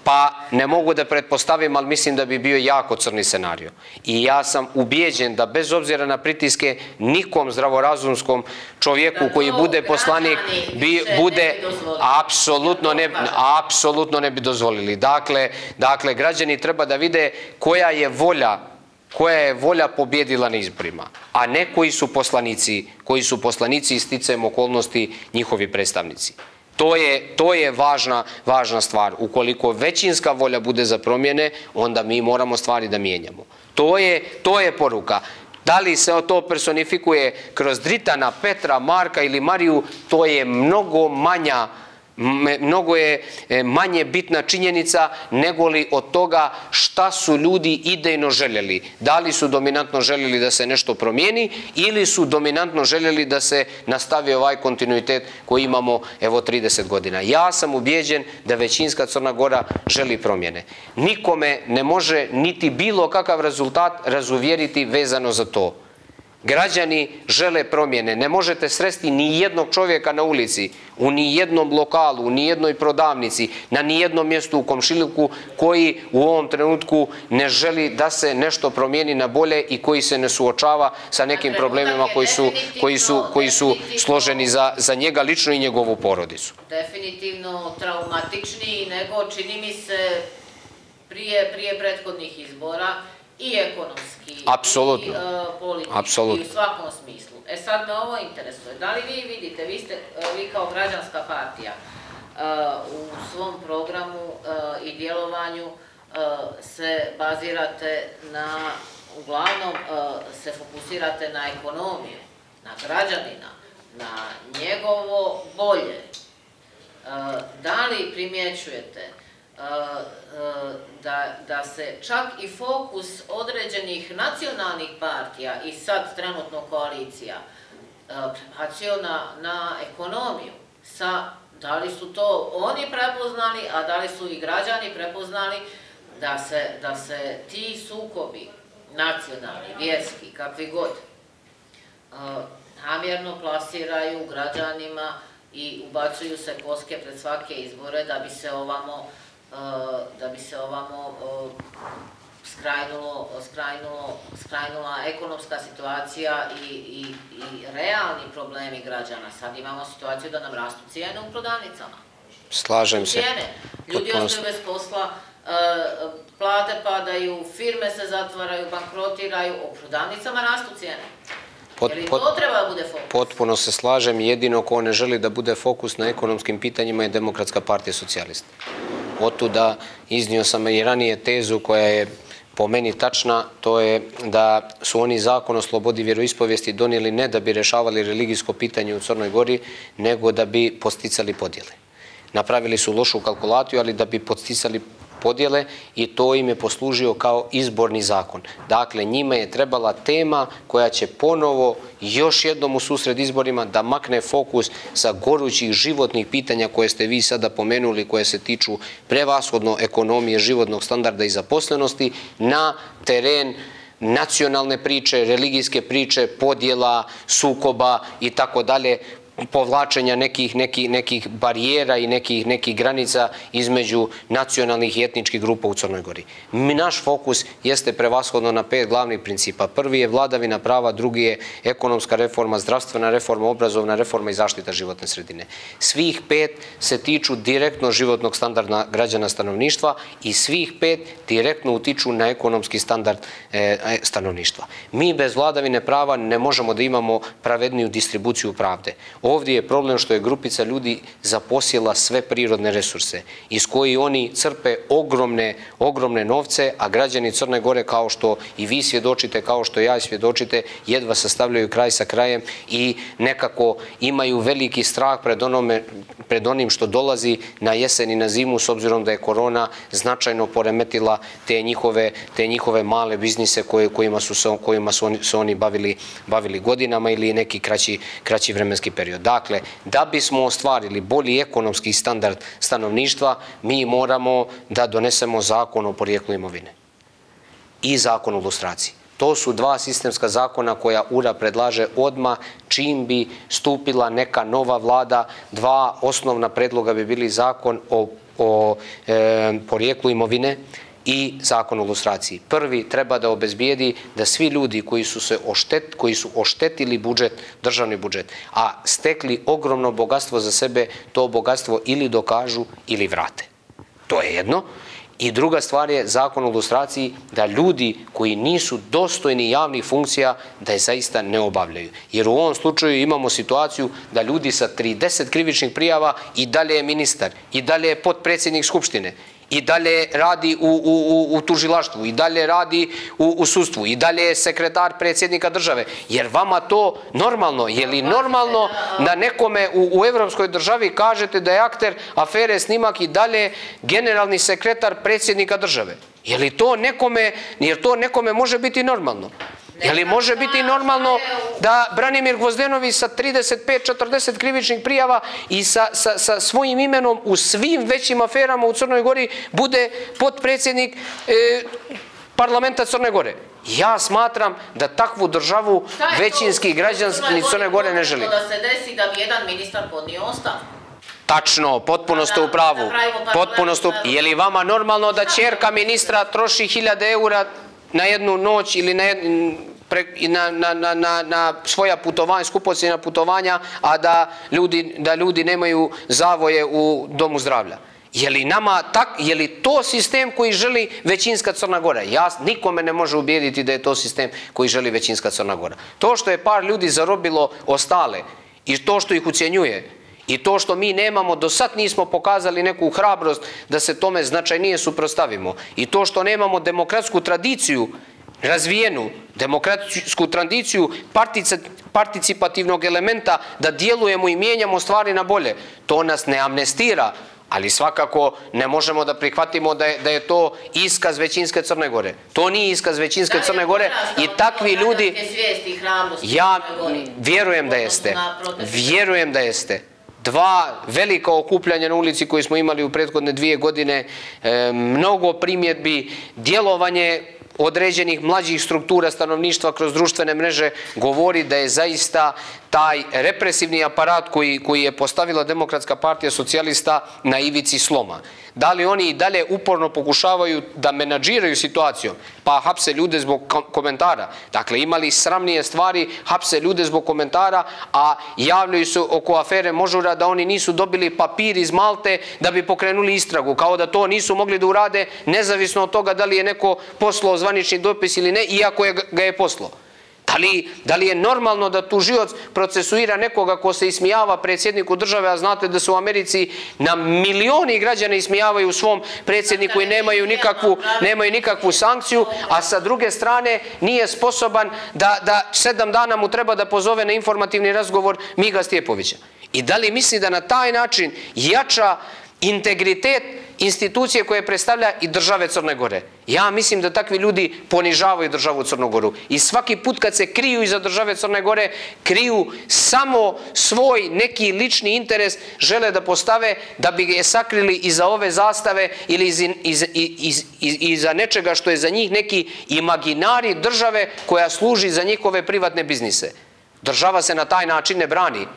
pa ne mogu da pretpostavim, ali mislim da bi bio jako crni scenario. I ja sam ubijeđen da bez obzira na pritiske nikom zdravorazumskom čovjeku koji bude poslanik bude apsolutno ne bi dozvolili. Dakle, građani treba da vide koja je volja pobjedila na izborima, a ne koji su poslanici i sticajem okolnosti njihovi predstavnici. To je važna stvar. Ukoliko većinska volja bude za promjene, onda mi moramo stvari da mijenjamo. To je poruka. Da li se to personifikuje kroz Dritana, Petra, Marka ili Mariju, to je mnogo je manje bitna činjenica nego li od toga šta su ljudi idejno željeli. Da li su dominantno željeli da se nešto promijeni ili su dominantno željeli da se nastavi ovaj kontinuitet koji imamo evo 30 godina. Ja sam ubijeđen da većinska Crna Gora želi promjene. Nikome ne može niti bilo kakav rezultat razuvjeriti vezano za to. Građani žele promjene. Ne možete sresti ni jednog čovjeka na ulici, u ni jednom lokalu, u ni jednoj prodavnici, na ni jednom mjestu u komšiluku koji u ovom trenutku ne želi da se nešto promijeni na bolje i koji se ne suočava sa nekim problemima koji su složeni za njega lično i njegovu porodicu. Definitivno traumatičniji nego, čini mi se, prije prethodnih izbora, i ekonomski, i politički, i u svakom smislu. Sad me ovo interesuje. Da li vi vidite, vi kao građanska partija u svom programu i djelovanju se bazirate na, uglavnom se fokusirate na ekonomiju, na građanina, na njegovo bolje. Da li primjećujete da se čak i fokus određenih nacionalnih partija i sad trenutno koalicija prebacio na ekonomiju? Da li su to oni prepoznali, a da li su i građani prepoznali da se ti sukobi nacionalni, vjerski, kakvi god, namjerno plasiraju građanima i ubacuju se koske pred svake izbore da bi se ovamo skrajnula ekonomska situacija i realni problemi građana. Sad imamo situaciju da nam rastu cijene u prodavnicama. Slažem se. Ljudi ostaju bez posla, plate padaju, firme se zatvaraju, bankrotiraju, u prodavnicama rastu cijene. Je li to treba da bude fokus? Potpuno se slažem, jedino ko ne želi da bude fokus na ekonomskim pitanjima je Demokratska partija socijalista. Otuda iznio sam i ranije tezu koja je po meni tačna, to je da su oni zakon o slobodi vjeroispovijesti donijeli ne da bi rešavali religijsko pitanje u Crnoj Gori, nego da bi podsticali podjele. Napravili su lošu kalkulaciju, ali da bi podsticali podjele i to im je poslužio kao izborni zakon. Dakle, njima je trebala tema koja će ponovo još jednom u susret izborima da makne fokus sa gorućih životnih pitanja koje ste vi sada pomenuli, koje se tiču prevashodno ekonomije, životnog standarda i zaposlenosti, na teren nacionalne priče, religijske priče, podjela, sukoba i tako dalje, povlačenja nekih barijera i nekih granica između nacionalnih i etničkih grupa u Crnoj Gori. Naš fokus jeste prevashodno na 5 glavnih principa. Prvi je vladavina prava, drugi je ekonomska reforma, zdravstvena reforma, obrazovna reforma i zaštita životne sredine. Svih 5 se tiču direktno životnog standarda građana stanovništva i svih 5 direktno utiču na ekonomski standard stanovništva. Mi bez vladavine prava ne možemo da imamo pravedniju distribuciju pravde. Ovdje je problem što je grupica ljudi zaposjela sve prirodne resurse iz koji oni crpe ogromne novce, a građani Crne Gore, kao što i vi svjedočite, kao što ja svjedočite, jedva sastavljaju kraj sa krajem i nekako imaju veliki strah pred onim što dolazi na jesen i na zimu, s obzirom da je korona značajno poremetila te njihove male biznise kojima su se oni bavili godinama ili neki kraći vremenski period. Dakle, da bismo ostvarili bolji ekonomski standard stanovništva, mi moramo da donesemo zakon o porijeklu imovine i zakon o lustraciji. To su 2 sistemska zakona koja URA predlaže odmah čim bi stupila neka nova vlada. 2 osnovna predloga bi bili zakon o porijeklu imovine i zakon o lustraciji. Prvi treba da obezbijedi da svi ljudi koji su oštetili državni budžet, a stekli ogromno bogatstvo za sebe, to bogatstvo ili dokažu ili vrate. To je jedno. I druga stvar je zakon o lustraciji, da ljudi koji nisu dostojni javnih funkcija, da je zaista ne obavljaju. Jer u ovom slučaju imamo situaciju da ljudi sa 30 krivičnih prijava i dalje je ministar, i dalje je potpredsjednik Skupštine, i dalje radi u tužilaštvu, i dalje radi u sudstvu, i dalje je sekretar predsjednika države. Jer vama to normalno, je li normalno da nekome u evropskoj državi kažete da je akter afere Snimak i dalje generalni sekretar predsjednika države? Je li to nekome, jer to nekome može biti normalno? Je li može biti normalno da Branimir Gvozdenović sa 35-40 krivičnih prijava i sa svojim imenom u svim većim aferama u Crnoj Gori bude potpredsjednik parlamenta Crne Gore? Ja smatram da takvu državu većinski građani Crne Gore ne želi. Da se desi da bi jedan ministar podnio ostavku? Tačno, potpuno ste u pravu. Je li vama normalno da ćerka ministra troši 1000 eura na jednu noć ili na svoja putovanja, skupocjena putovanja, a da ljudi nemaju zavoje u domu zdravlja? Je li to sistem koji želi većinska Crna Gora? Nikome ne može ubijediti da je to sistem koji želi većinska Crna Gora. To što je par ljudi zarobilo ostale i to što ih ucjenjuje i to što mi nemamo, do sad nismo pokazali neku hrabrost da se tome značajnije suprotstavimo, i to što nemamo demokratsku tradiciju, razvijenu demokratsku tradiciju participativnog elementa da djelujemo i mijenjamo stvari na bolje, to nas ne amnestira, ali svakako ne možemo da prihvatimo da je to iskaz većinske Crne Gore. To nije iskaz većinske Crne Gore i takvi ljudi... Ja vjerujem da jeste. Vjerujem da jeste. 2 velika okupljanja na ulici koje smo imali u prethodne 2 godine, mnogo primjedbi, djelovanje određenih mlađih struktura stanovništva kroz društvene mreže govori da je zaista taj represivni aparat koji je postavila Demokratska partija socijalista na ivici sloma. Da li oni i dalje uporno pokušavaju da menadžiraju situaciju, pa hapse ljude zbog komentara. Dakle, imali sramnije stvari, hapse ljude zbog komentara, a javljaju se oko afere Možura da oni nisu dobili papir iz Malte da bi pokrenuli istragu, kao da to nisu mogli da urade nezavisno od toga da li je neko poslao zvanični dopis ili ne, iako ga je poslao. Da li je normalno da tužioc procesuira nekoga ko se ismijava predsjedniku države, a znate da se u Americi na milioni građana ismijavaju svom predsjedniku i nemaju nikakvu sankciju, a sa druge strane nije sposoban da 7 dana mu treba da pozove na informativni razgovor Miga Stjepovića. I da li misli da na taj način jača integritet institucije koje predstavlja i države Crne Gore? Ja mislim da takvi ljudi ponižavaju državu Crnu Goru i svaki put kad se kriju iza države Crne Gore, kriju samo svoj neki lični interes, žele da postave da bi je sakrili iza ove zastave ili iza nečega što je za njih neki imaginari države koja služi za njihove privatne biznise. Država se na taj način ne brani.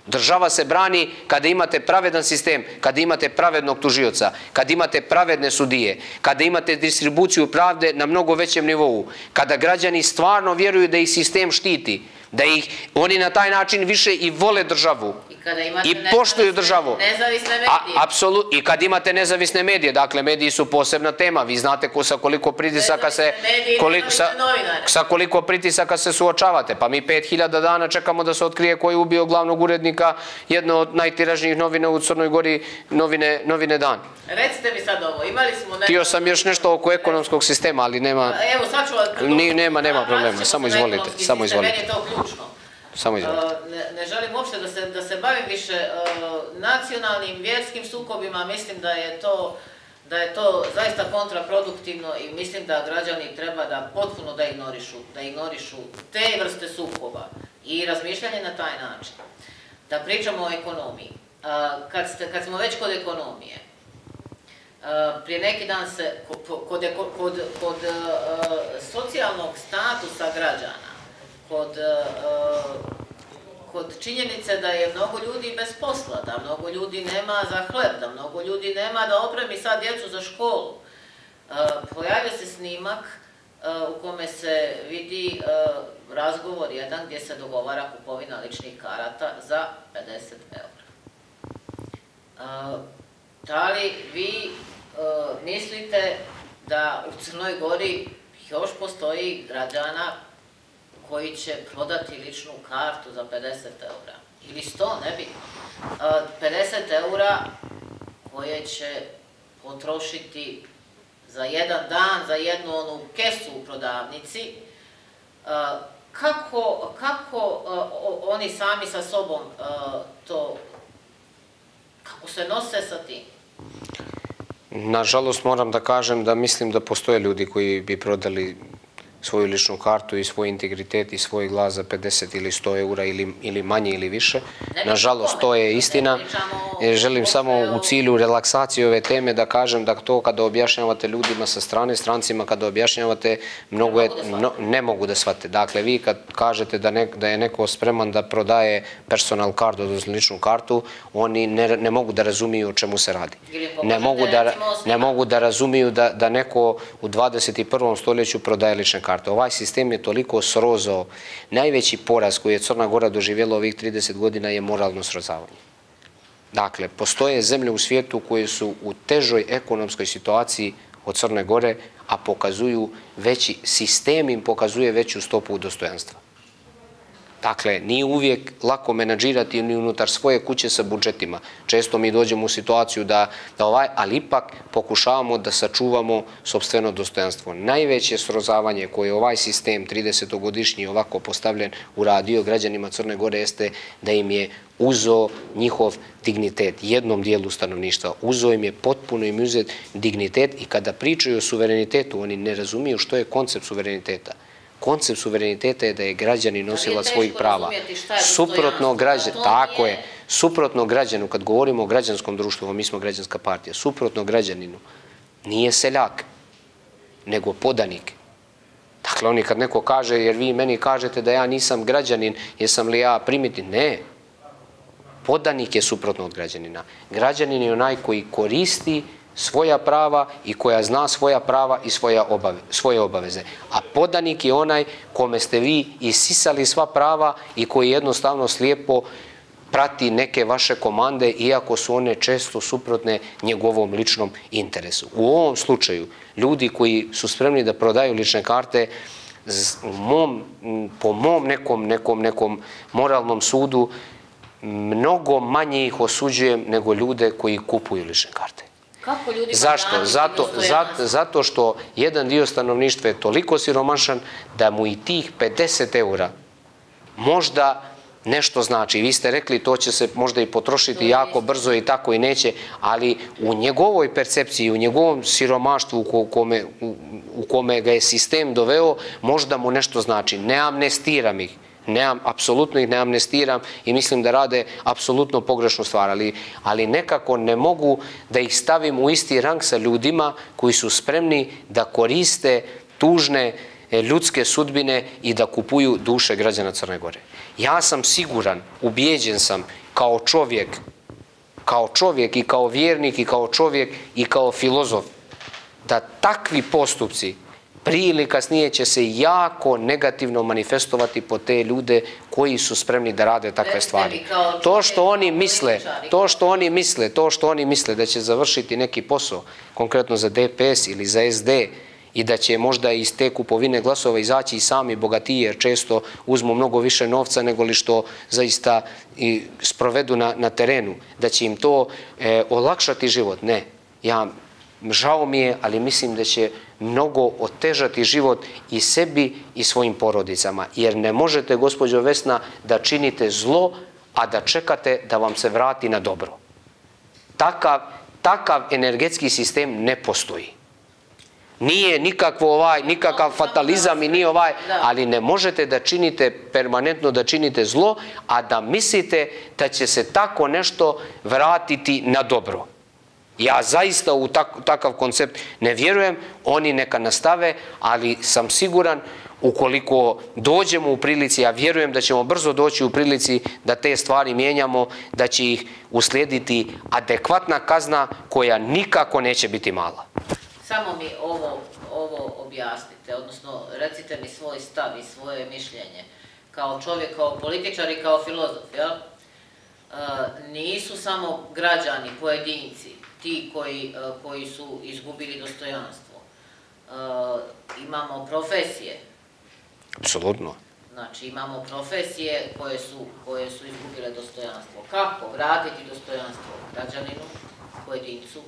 Država se brani kada imate pravedan sistem, kada imate pravednog tužioca, kada imate pravedne sudije, kada imate distribuciju pravde na mnogo većem nivou, kada građani stvarno vjeruju da ih sistem štiti, da ih oni na taj način više i vole državu i poštuju državu. I kad imate nezavisne medije, dakle mediji su posebna tema, vi znate sa koliko pritisaka se suočavate, pa mi 5000 dana čekamo da se otkrije ko je ubio glavnog urednika jedne od najtiražnijih novina u Crnoj Gori, novine Dan. Recite mi sad ovo, imali smo... Htio sam još nešto oko ekonomskog sistema, ali nema... Evo sad ću... Nema problema, samo izvolite. Meni je to ključno. Ne želim uopšte da se bavim više nacionalnim, vjerskim sukobima, mislim da je to zaista kontraproduktivno i mislim da građani treba da potpuno da ignorišu te vrste sukoba i razmišljanje na taj način. Da pričamo o ekonomiji. Kad smo već kod ekonomije, prije neki dan se kod socijalnog statusa građana, kod činjenice da je mnogo ljudi bez posla, da mnogo ljudi nema za hleb, da mnogo ljudi nema da opremi sad djecu za školu. Pojavio se snimak u kome se vidi razgovor jedan gdje se dogovara kupovina ličnih karata za 50 eura. Da li vi mislite da u Crnoj Gori još postoji građana koji će prodati ličnu kartu za 50 eura? Ili 100, nebitno. 50 eura koje će potrošiti za jedan dan, za jednu onu kesu u prodavnici. Kako oni sami sa sobom to, kako se nose sa tim? Nažalost, moram da kažem da mislim da postoje ljudi koji bi prodali svoju ličnu kartu i svoj integritet i svoj glas za 50 ili 100 eura ili manje ili više. Nažalost, to je istina. Želim samo u cilju relaksacije ove teme da kažem da to kada objašnjavate ljudima sa strane, strancima kada objašnjavate, ne mogu da shvate. Dakle, vi kad kažete da je neko spreman da prodaje personal card, odnosno ličnu kartu, oni ne mogu da razumiju o čemu se radi. Ne mogu da razumiju da neko u 21. stoljeću prodaje lične karte. Ovaj sistem je toliko srozao. Najveći poraz koji je Crna Gora doživjela ovih 30 godina je moralno srozavanje. Dakle, postoje zemlje u svijetu koje su u težoj ekonomskoj situaciji od Crne Gore, a pokazuju veći, sistem im pokazuje veću stopu dostojanstva. Dakle, nije uvijek lako menadžirati ni unutar svoje kuće sa budžetima. Često mi dođemo u situaciju ali ipak pokušavamo da sačuvamo sopstveno dostojanstvo. Najveće srozavanje koje ovaj sistem 30-godišnji ovako postavljen uradio građanima Crne Gore jeste da im je uzeo njihov dignitet, jednom dijelu stanovništva. Uzeo im je potpuno im uzet dignitet i kada pričaju o suverenitetu, oni ne razumiju što je koncept suvereniteta. Koncept suvereniteta je da je građanin nosilac svojih prava. Suprotno građanu, kad govorimo o građanskom društvu, mi smo građanska partija, suprotno građaninu nije seljak, nego podanik. Dakle, oni kad neko kaže, jer vi meni kažete da ja nisam građanin, jesam li ja primitiv? Ne. Podanik je suprotno od građanina. Građanin je onaj koji koristi svoja prava i koja zna svoja prava i svoje obaveze. A podanik je onaj kome ste vi isisali sva prava i koji jednostavno slijepo prati neke vaše komande, iako su one često suprotne njegovom ličnom interesu. U ovom slučaju, ljudi koji su spremni da prodaju lične karte, po mom nekom moralnom sudu, mnogo manje ih osuđujem nego ljude koji kupuju lične karte. Zašto? Zato što jedan dio stanovništva je toliko siromašan da mu i tih 50 eura možda nešto znači. Vi ste rekli to će se možda i potrošiti jako brzo i tako i neće, ali u njegovoj percepciji, u njegovom siromaštvu u kome ga je sistem doveo, možda mu nešto znači. Ne amnestiram ih. Apsolutno ih ne amnestiram i mislim da rade apsolutno pogrešnu stvar, ali nekako ne mogu da ih stavim u isti rang sa ljudima koji su spremni da koriste tužne ljudske sudbine i da kupuju duše građana Crne Gore. Ja sam siguran, ubijeđen sam kao čovjek i kao vjernik i kao čovjek i kao filozof, da takvi postupci prije ili kasnije će se jako negativno manifestovati po te ljude koji su spremni da rade takve stvari. To što oni misle da će završiti neki posao, konkretno za DPS ili za SD, i da će možda iz te kupovine glasova izaći i sami bogatiji, jer često uzmu mnogo više novca nego li što zaista sprovedu na terenu, da će im to olakšati život. Ne, žao mi je, ali mislim da će mnogo otežati život i sebi i svojim porodicama. Jer ne možete, gospođo Vesna, da činite zlo, a da čekate da vam se vrati na dobro. Takav energetski sistem ne postoji. Nije nikakav fatalizam i nije ali ne možete da činite, permanentno da činite zlo, a da mislite da će se tako nešto vratiti na dobro. Ja zaista u takav koncept ne vjerujem, oni neka nastave, ali sam siguran ukoliko dođemo u prilici, ja vjerujem da ćemo brzo doći u prilici da te stvari mijenjamo, da će ih uslijediti adekvatna kazna koja nikako neće biti mala. Samo mi ovo objasnite, odnosno recite mi svoj stav i svoje mišljenje, kao čovjek, kao političar i kao filozof, jel? nisu samo građani, pojedinci, ti koji su izgubili dostojanstvo. Imamo profesije. Apsolutno. Znači, imamo profesije koje su izgubile dostojanstvo. Kako vratiti dostojanstvo građaninu, pojedincu?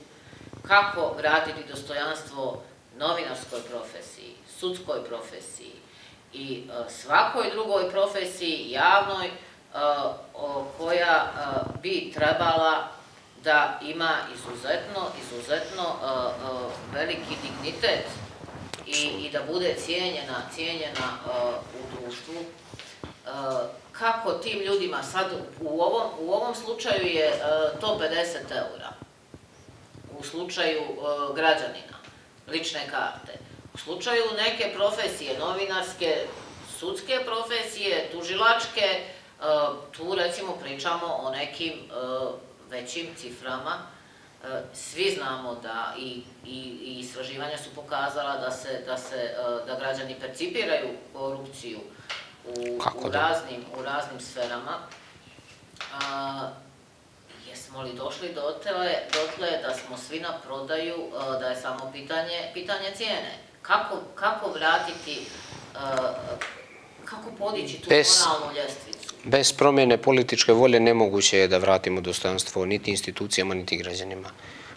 Kako vratiti dostojanstvo novinarskoj profesiji, sudskoj profesiji i svakoj drugoj profesiji javnoj koja bi trebala da ima izuzetno veliki dignitet i da bude cijenjena u društvu. Kako tim ljudima sad, u ovom slučaju je to 50 eura, u slučaju građanina, lične karte. U slučaju neke profesije, novinarske, sudske profesije, tužilačke, tu recimo pričamo o nekim većim ciframa. Svi znamo da i istraživanja su pokazala da građani percipiraju korupciju u raznim sferama. Jesmo li došli dotle da smo svi na prodaju, da je samo pitanje cijene? Kako vratiti, kako podići tu moralnu ljestvicu? Bez promjene političke volje nemoguće je da vratimo dostojanstvo niti institucijama, niti građanima.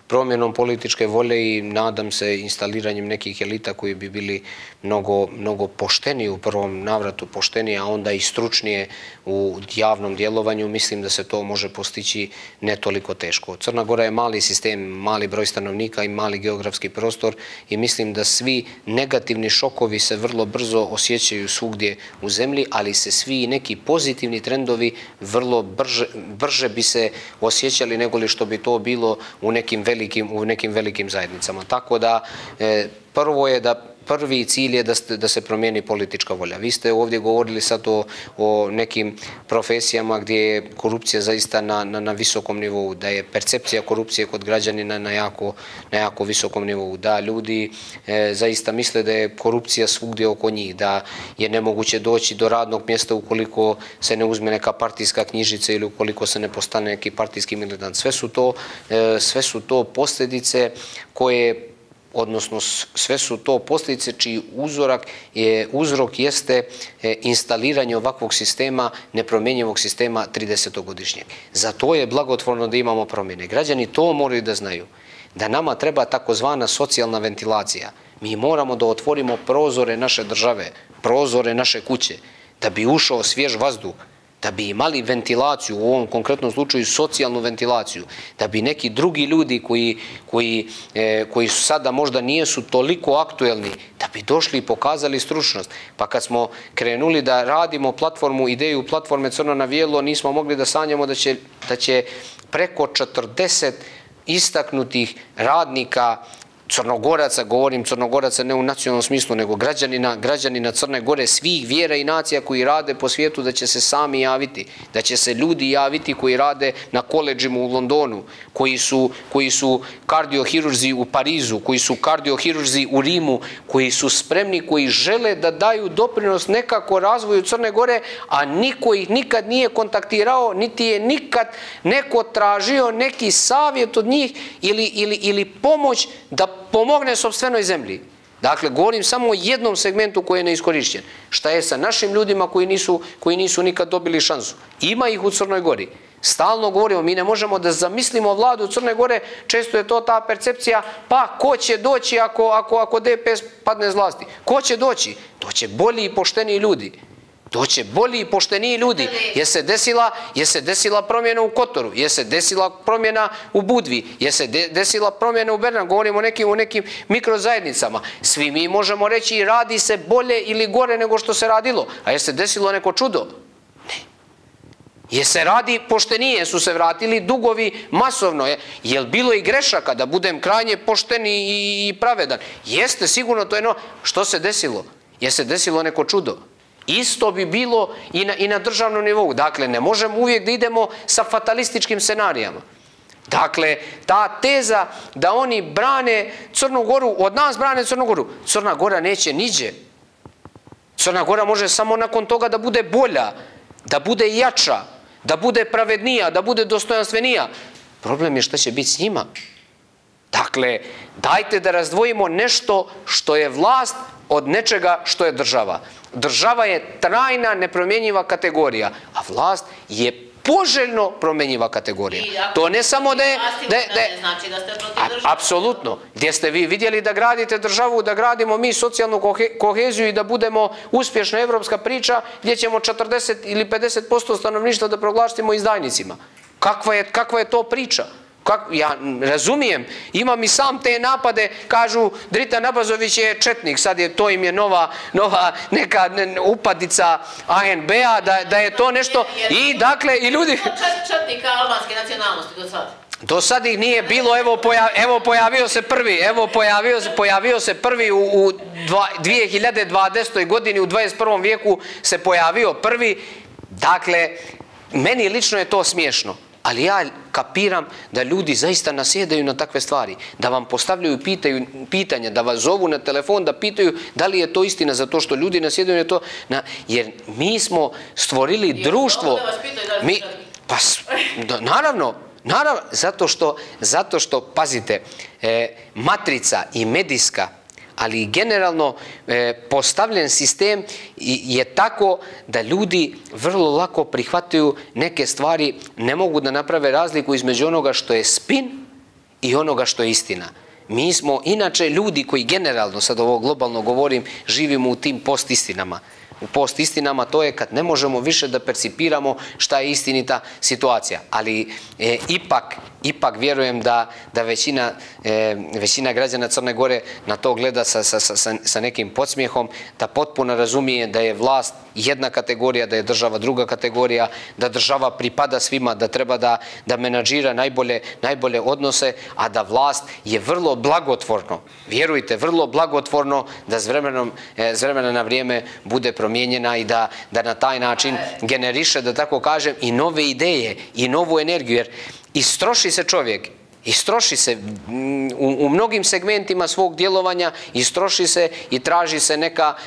Promjenom političke volje i nadam se instaliranjem nekih elita koji bi bili mnogo pošteniji u prvom navratu, poštenije, a onda i stručnije u javnom djelovanju, mislim da se to može postići ne toliko teško. Crna Gora je mali sistem, mali broj stanovnika i mali geografski prostor i mislim da svi negativni šokovi se vrlo brzo osjećaju svugdje u zemlji, ali se svi neki pozitivni trendovi vrlo brže bi se osjećali nego li što bi to bilo u nekim velikim zajednicama. Tako da prvi cilj je da se promijeni politička volja. Vi ste ovdje govorili sad o nekim profesijama gdje je korupcija zaista na visokom nivou, da je percepcija korupcije kod građanina na jako visokom nivou, da ljudi zaista misle da je korupcija svugdje oko njih, da je nemoguće doći do radnog mjesta ukoliko se ne uzme neka partijska knjižica ili ukoliko se ne postane neki partijski militant. Sve su to posljedice koje, odnosno sve su to posljedice čiji uzrok jeste instaliranje ovakvog sistema, nepromjenjivog sistema 30-godišnjeg. Zato je blagotvorno da imamo promjene. Građani to moraju da znaju, da nama treba takozvana socijalna ventilacija. Mi moramo da otvorimo prozore naše države, prozore naše kuće, da bi ušao svjež vazduh, da bi imali ventilaciju, u ovom konkretnom slučaju socijalnu ventilaciju, da bi neki drugi ljudi koji su sada možda nijesu toliko aktuelni, da bi došli i pokazali stručnost. Pa kad smo krenuli da radimo ideju platforme Crno na bijelo, nismo mogli da sanjamo da će preko 40 istaknutih radnika Crnogoraca, govorim Crnogoraca ne u nacionalnom smislu, nego građanina Crne Gore, svih vjera i nacija koji rade po svijetu, da će se sami javiti, da će se ljudi javiti koji rade na koledžima u Londonu, koji su kardiohirurzi u Parizu, koji su kardiohirurzi u Rimu, koji su spremni, koji žele da daju doprinos nekako razvoju Crne Gore, a niko ih nikad nije kontaktirao, niti je nikad neko tražio neki savjet od njih ili pomoć da pomogne sopstvenoj zemlji. Dakle, govorim samo o jednom segmentu koji je neiskorišćen. Šta je sa našim ljudima koji nisu nikad dobili šansu? Ima ih u Crnoj Gori. Stalno govorimo, mi ne možemo da zamislimo vladu Crne Gore, često je to ta percepcija, pa ko će doći ako DPS padne s vlasti? Ko će doći? Doće bolji i pošteniji ljudi. Doće bolji i pošteniji ljudi. Je se desila promjena u Kotoru, je se desila promjena u Budvi, je se desila promjena u Bernan, govorimo o nekim mikrozajednicama. Svi mi možemo reći radi se bolje ili gore nego što se radilo. A je se desilo neko čudo? Ne. Je se radi poštenije, su se vratili dugovi masovno. Je li bilo i grešaka, da budem krajnje pošten i pravedan? Jeste, sigurno to je što se desilo? Je se desilo neko čudo? Isto bi bilo i na državnom nivou. Dakle, ne možemo uvijek da idemo sa fatalističkim scenarijama. Dakle, ta teza da oni brane Crnu Goru, od nas brane Crnu Goru, Crna Gora neće niđe. Crna Gora može samo nakon toga da bude bolja, da bude jača, da bude pravednija, da bude dostojanstvenija. Problem je šta će biti s njima. Dakle, dajte da razdvojimo nešto što je vlast od nečega što je država. Država je trajna, nepromjenjiva kategorija, a vlast je poželjno promjenjiva kategorija. To ne samo da je... Znači da ste protiv države. Apsolutno. Gdje ste vi vidjeli da gradite državu, da gradimo mi socijalnu koheziju i da budemo uspješna evropska priča gdje ćemo 40 ili 50% stanovništva da proglasimo izdajnicima. Kakva je to priča? Ja razumijem, imam i sam te napade, kažu Dritan Abazović je četnik, sad je to im je nova neka upadica ANB-a, da je to nešto i dakle i ljudi... Četnika albanske nacionalnosti do sad? Do sad ih nije bilo, evo pojavio se prvi u 2020. godini, u 21. vijeku se pojavio prvi, dakle, meni lično je to smiješno. Ali ja kapiram da ljudi zaista nasjedaju na takve stvari, da vam postavljaju pitanja, da vas zovu na telefon, da pitaju da li je to istina, zato što ljudi nasjedaju na to, jer mi smo stvorili društvo... Pa, naravno, zato što, pazite, matrica i medijska, ali generalno postavljen sistem je tako da ljudi vrlo lako prihvataju neke stvari, ne mogu da naprave razliku između onoga što je spin i onoga što je istina. Mi smo inače ljudi koji generalno, sad ovo globalno govorim, živimo u tim postistinama. U postistinama to je kad ne možemo više da percipiramo šta je istinita situacija. Ali ipak vjerujem da većina građana Crne Gore na to gleda sa nekim podsmijehom, da potpuno razumije da je vlast jedna kategorija, da je država druga kategorija, da država pripada svima, da treba da menadžira najbolje odnose, a da vlast je vrlo blagotvorno, vjerujte, vrlo blagotvorno da s vremena na vrijeme bude promijenjena i da na taj način generiše, da tako kažem, i nove ideje i novu energiju, jer istroši se čovjek, istroši se u mnogim segmentima svog djelovanja, istroši se i traži se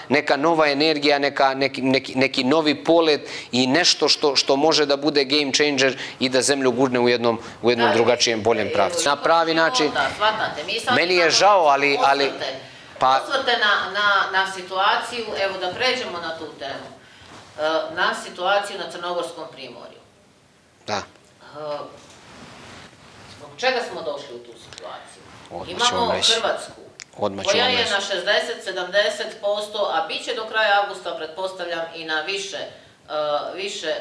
neka nova energija, neki novi polet i nešto što može da bude game changer i da zemlju gurne u jednom drugačijem, boljem pravcu. Na pravi način, meni je žao, ali... Osvrte na situaciju, evo da pređemo na tu temu, na situaciju na Crnogorskom primorju. Da. Zbog čega smo došli u tu situaciju? Imamo Hrvatsku, koja je na 60-70%, a bit će do kraja avgusta, pretpostavljam, i na više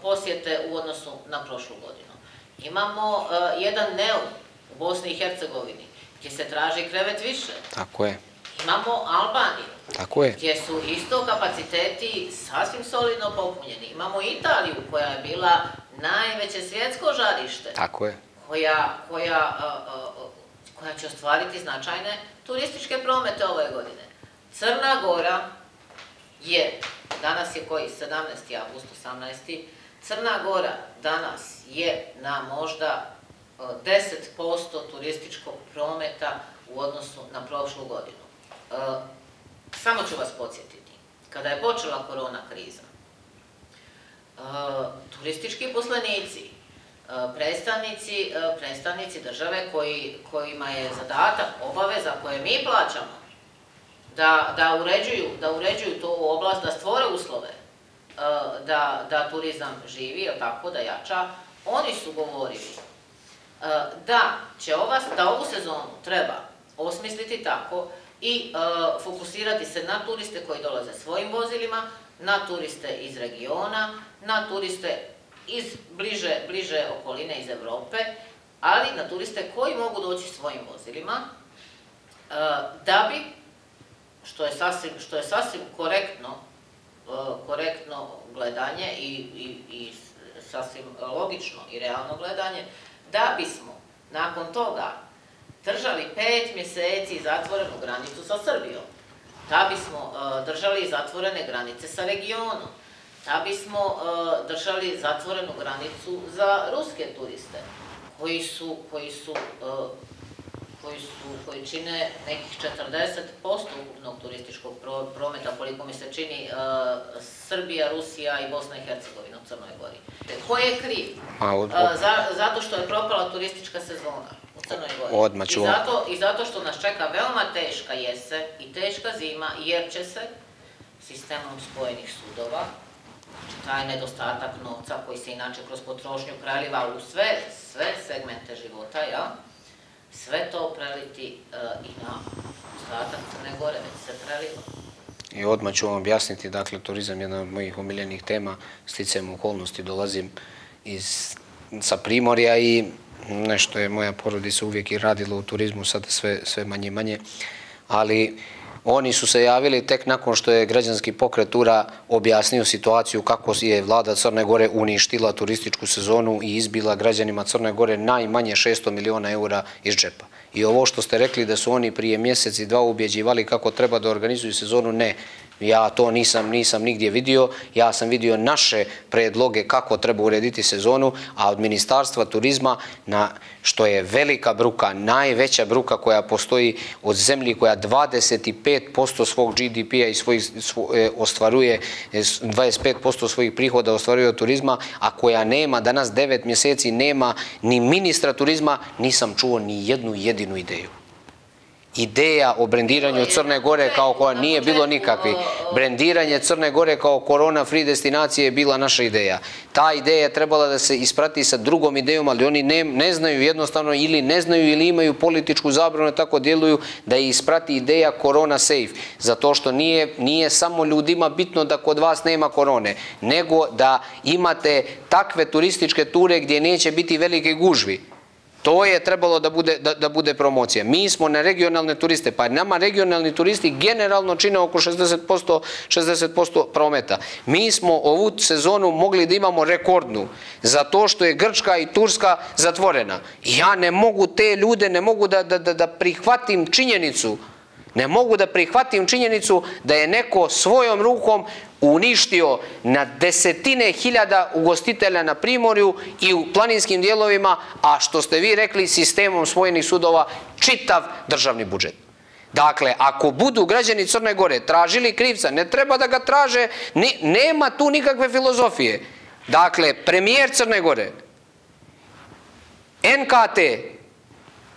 posjete u odnosu na prošlu godinu. Imamo jedan Neum u Bosni i Hercegovini, gdje se traži krevet više. Tako je. Imamo Albaniju, tako je, gdje su isto kapaciteti sasvim solidno popunjeni. Imamo Italiju, koja je bila najveće svjetsko žarište. Tako je. Koja će ostvariti značajne turističke promete ove godine. Crna Gora je, danas je koji, 17. avgust, 18. Crna Gora danas je na možda 10% turističkog prometa u odnosu na prošlu godinu. Samo ću vas podsjetiti, kada je počela korona kriza, turistički uposlenici, predstavnici države kojima je zadatak, obaveza koje mi plaćamo, da uređuju tu oblast, da stvore uslove, da turizam živi, tako da jača, oni su govorili da ovu sezonu treba osmisliti tako i fokusirati se na turiste koji dolaze svojim vozilima, na turiste iz regiona, na turiste iz bliže okoline iz Evrope, ali na turiste koji mogu doći svojim vozilima, da bi, što je sasvim korektno gledanje i sasvim logično i realno gledanje, da bismo nakon toga držali 5 mjeseci zatvorenu granicu sa Srbijom, da bismo držali zatvorene granice sa regionom, da bismo držali zatvorenu granicu za ruske turiste, koji su koji čine nekih 40% ukupnog turističkog prometa, koliko mi se čini Srbija, Rusija i Bosna i Hercegovina u Crnoj Gori. Ko je kriv? Zato što je propala turistička sezona u Crnoj Gori. I zato što nas čeka veoma teška jesen i teška zima, jer će se sistemom spojenih sudova, taj nedostatak novca koji se inače kroz potrošnju preliva u sve segmente života, sve to preliti i na ostatak Crne Gore, već se preliva. I odmah ću vam objasniti, dakle, turizam je jedna od mojih omiljenih tema, sticajem okolnosti dolazim sa Primorja i nešto je moja porodica uvijek i radila u turizmu, sada sve manje i manje, ali oni su se javili tek nakon što je građanski pokret URA objasnio situaciju kako je vlada Crne Gore uništila turističku sezonu i izbila građanima Crne Gore najmanje 600 miliona eura iz džepa. I ovo što ste rekli da su oni prije mjesec i dva ubjeđivali kako treba da organizuju sezonu, ne. Ja to nisam nigdje vidio, ja sam vidio naše predloge kako treba urediti sezonu, a od Ministarstva turizma, što je velika bruka, najveća bruka koja postoji od zemlji koja 25% svog GDP-a ostvaruje, 25% svojih prihoda ostvaruje od turizma, a koja nema, danas 9 mjeseci nema ni ministra turizma, nisam čuo ni jednu jedinu ideju. Ideja o brendiranju Crne Gore kao koja nije bilo nikakvi. Brendiranje Crne Gore kao korona free destinacije je bila naša ideja. Ta ideja je trebala da se isprati sa drugom idejom, ali oni ne znaju jednostavno ili ne znaju ili imaju političku zabranu, tako djeluju da je isprati ideja korona safe. Zato što nije samo ljudima bitno da kod vas nema korone, nego da imate takve turističke ture gdje neće biti velike gužvi. To je trebalo da bude promocija. Mi smo na regionalne turiste, pa nama regionalni turisti generalno čine oko 60% prometa. Mi smo ovu sezonu mogli da imamo rekordnu, zato što je Grčka i Turska zatvorena. Ja ne mogu te ljude, ne mogu da prihvatim činjenicu, da je neko svojom rukom uništio na desetine hiljada ugostitelja na Primorju i u planinskim dijelovima, a što ste vi rekli, sistemom spojenih sudova, čitav državni budžet. Dakle, ako budu građani Crne Gore tražili krivca, ne treba da ga traže, nema tu nikakve filozofije. Dakle, premijer Crne Gore, NKT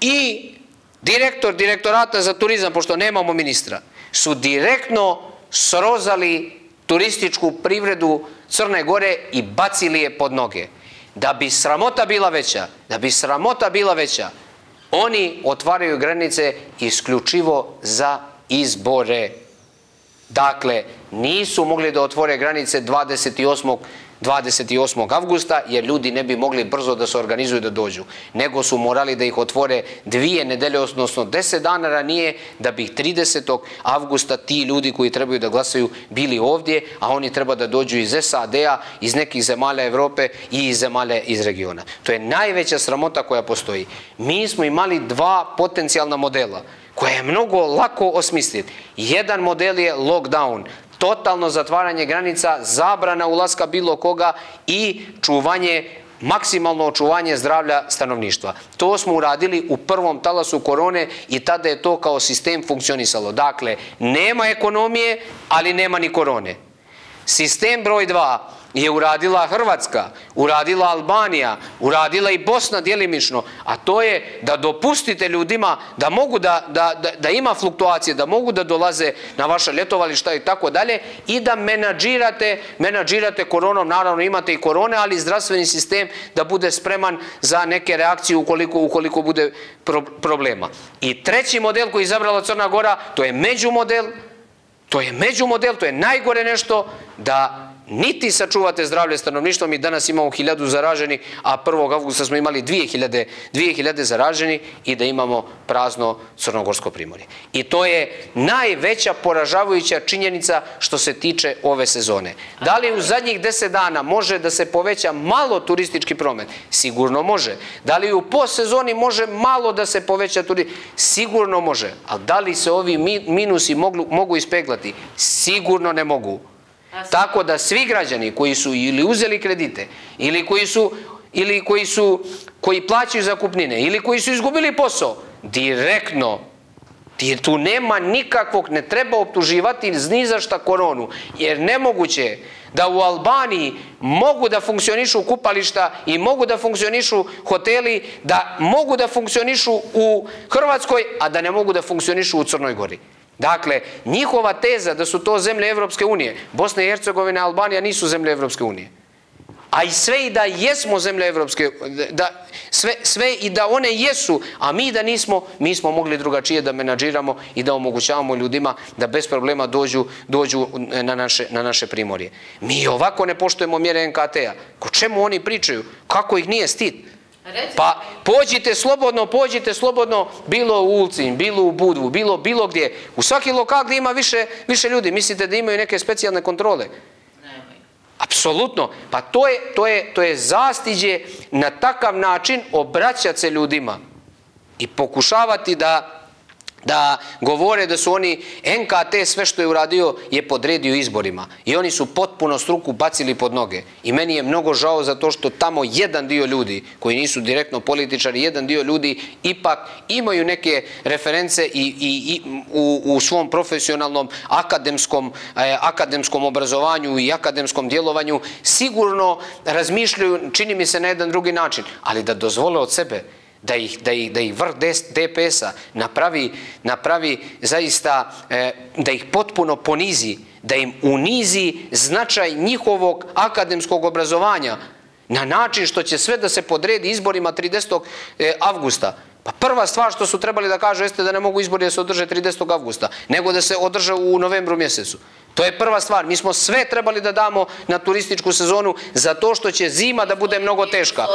i direktorata za turizam, pošto nemamo ministra, su direktno srozali turističku privredu Crne Gore i bacili je pod noge. Da bi sramota bila veća, oni otvaraju granice isključivo za izbore. Dakle, nisu mogli da otvore granice 28. avgusta, jer ljudi ne bi mogli brzo da se organizuju da dođu, nego su morali da ih otvore 2 nedelje, odnosno 10 dana ranije, da bi 30. avgusta ti ljudi koji trebaju da glasaju bili ovdje, a oni treba da dođu iz SAD-a, iz nekih zemalja Evrope i iz zemalja iz regiona. To je najveća sramota koja postoji. Mi smo imali 2 potencijalna modela, koja je mnogo lako osmisliti. Jedan model je lockdown, totalno zatvaranje granica, zabrana ulaska bilo koga i maksimalno očuvanje zdravlja stanovništva. To smo uradili u prvom talasu korone i tada je to kao sistem funkcionisalo. Dakle, nema ekonomije, ali nema ni korone. Sistem broj 2 je uradila Hrvatska, uradila Albanija, uradila i Bosna djelimično, a to je da dopustite ljudima da mogu da ima fluktuacije, da mogu da dolaze na vaša ljetovališta i tako dalje i da menadžirate koronom. Naravno imate i korone, ali zdravstveni sistem da bude spreman za neke reakcije ukoliko bude problema. I treći model koji je izabrala Crna Gora, to je međumodel, to je najgore nešto, da niti sačuvate zdravlje stanovništva. Mi danas imamo 1000 zaraženih, a 1. avgusta smo imali 2000 zaraženih i da imamo prazno Crnogorsko primorje. I to je najveća poražavajuća činjenica što se tiče ove sezone. Da li u zadnjih 10 dana može da se poveća malo turistički promet? Sigurno može. Da li u postsezoni može malo da se poveća turizam? Sigurno može. Ali da li se ovi minusi mogu ispeglati? Sigurno ne mogu. Tako da svi građani koji su ili uzeli kredite, ili koji plaćaju zakupnine, ili koji su izgubili posao, direktno, tu nema nikakvog, ne treba optuživati ni za šta koronu, jer nemoguće je da u Albaniji mogu da funkcionišu kupališta i mogu da funkcionišu hoteli, da mogu da funkcionišu u Hrvatskoj, a da ne mogu da funkcionišu u Crnoj Gori. Dakle, njihova teza da su to zemlje Evropske unije, Bosna i Hercegovina i Albanija nisu zemlje Evropske unije. A i sve i da jesmo zemlje Evropske, sve i da one jesu, a mi da nismo, mi smo mogli drugačije da menadžiramo i da omogućavamo ljudima da bez problema dođu na naše primorje. Mi ovako ne poštujemo mjere NKT-a. O čemu oni pričaju? Kako ih nije stid? Pa pođite slobodno, bilo u Ulcinj, bilo u Budvu, bilo gdje. U svaki lokal gdje ima više ljudi, mislite da imaju neke specijalne kontrole? Apsolutno. Pa to je zastiđe na takav način obraćati se ljudima i pokušavati da govore da su oni, NKT sve što je uradio je podredio izborima i oni su potpuno struku bacili pod noge i meni je mnogo žao za to što tamo jedan dio ljudi koji nisu direktno političari, jedan dio ljudi ipak imaju neke reference i u svom profesionalnom akademskom obrazovanju i akademskom djelovanju sigurno razmišljaju, čini mi se, na jedan drugi način, ali da dozvole od sebe da ih vrh DPS-a napravi zaista, da ih potpuno ponizi, da im unizi značaj njihovog akademskog obrazovanja na način što će sve da se podredi izborima 30. avgusta. Pa prva stvar što su trebali da kažu jeste da ne mogu izbori da se održe 30. avgusta, nego da se održe u novembru mjesecu. To je prva stvar. Mi smo sve trebali da damo na turističku sezonu zato što će zima da bude mnogo teška.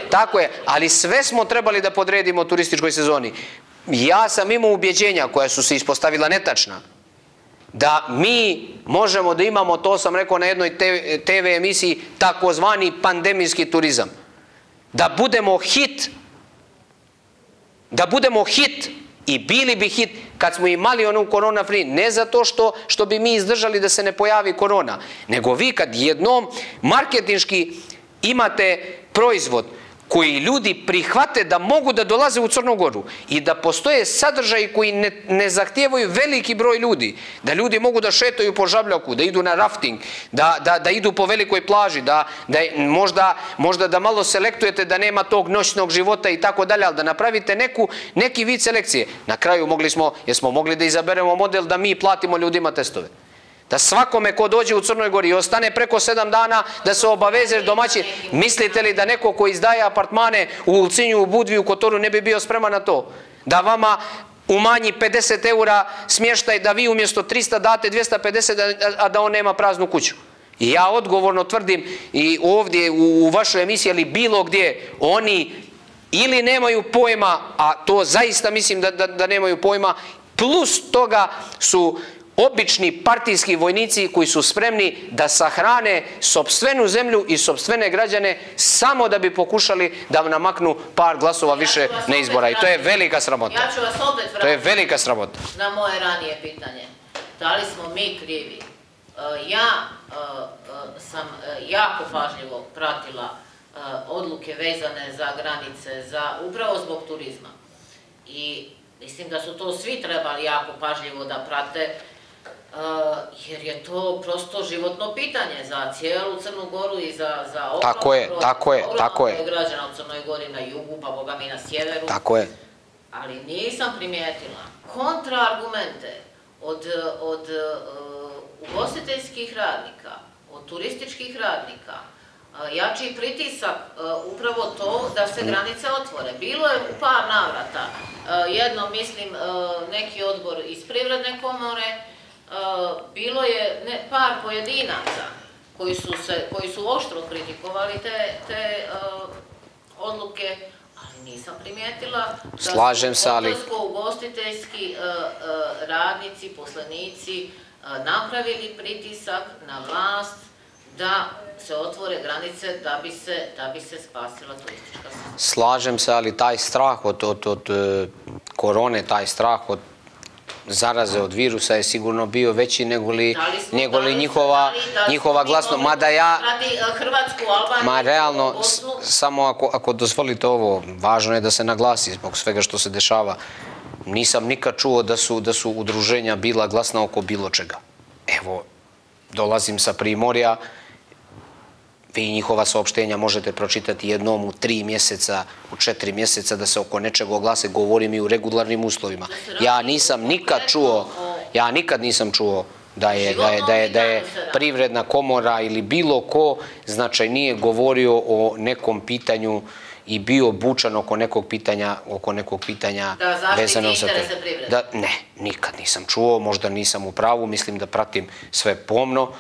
Tako je. Ali sve smo trebali da podredimo turističkoj sezoni. Ja sam imao ubjeđenja koja su se ispostavila netačna. Da mi možemo da imamo, to sam rekao na jednoj TV emisiji, takozvani pandemijski turizam. Da budemo hit i bili bi hit kad smo imali onu korona free, ne zato što bi mi izdržali da se ne pojavi korona, nego vi kad jednom marketinški imate proizvod koji ljudi prihvate da mogu da dolaze u Crnu Goru i da postoje sadržaji koji ne zahtijevaju veliki broj ljudi, da ljudi mogu da šetaju po Žabljaku, da idu na rafting, da idu po velikoj plaži, da možda da malo selektujete da nema tog noćnog života i tako dalje, ali da napravite neki vid selekcije. Na kraju jesmo mogli da izaberemo model da mi platimo ljudima testove. Da svakome ko dođe u Crnoj Gori i ostane preko 7 dana da se obaveze domaći. Mislite li da neko ko izdaje apartmane u Ulcinju, u Budvi, u Kotoru ne bi bio spreman na to? Da vama umanji 50 eura smještaj, da vi umjesto 300 date 250, a da on nema praznu kuću. I ja odgovorno tvrdim i ovdje u vašoj emisiji ili bilo gdje, oni ili nemaju pojma, a to zaista mislim da nemaju pojma, plus toga su obični partijski vojnici koji su spremni da sahrane sopstvenu zemlju i sopstvene građane samo da bi pokušali da namaknu par glasova više na izbora. I to je velika sramota. Ja ću vas opet vratiti. To je velika sramota. Na moje ranije pitanje. Da li smo mi krivi? Ja sam jako pažljivo pratila odluke vezane za granice, upravo zbog turizma. I mislim da su to svi trebali jako pažljivo da prate, jer je to prosto životno pitanje za cijelu Crnu Goru i za ogroman broj građana u Crnoj Gori, na jugu, pa boga mi na sjeveru. Tako je. Ali nisam primijetila kontraargumente od ugostiteljskih radnika, od turističkih radnika, jači pritisak, upravo to da se granice otvore. Bilo je u par navrata, jedno mislim neki odbor iz Privredne komore, bilo je par pojedinaca koji su oštro kritikovali te odluke, ali nisam primijetila da su hotelsko-ugostiteljski radnici, poslenici napravili pritisak na vlast da se otvore granice da bi se spasila turistička sezona. Slažem se, ali taj strah od korone, taj strah od zaraze od virusa je sigurno bio veći nego li njihova glasno. Mada ja, ma realno, samo ako dozvolite ovo, važno je da se naglasi zbog svega što se dešava. Nisam nikad čuo da su udruženja bila glasna oko bilo čega. Evo, dolazim sa Primorja, vi njihova saopštenja možete pročitati jednom u 3 mjeseca, u 4 mjeseca da se oko nečega oglase, govorim i u regularnim uslovima. Ja nikad nisam čuo da je Privredna komora ili bilo ko značajnije govorio o nekom pitanju i bio bučan oko nekog pitanja vezano za to. Ne, nikad nisam čuo, možda nisam u pravu, mislim da pratim sve pomno,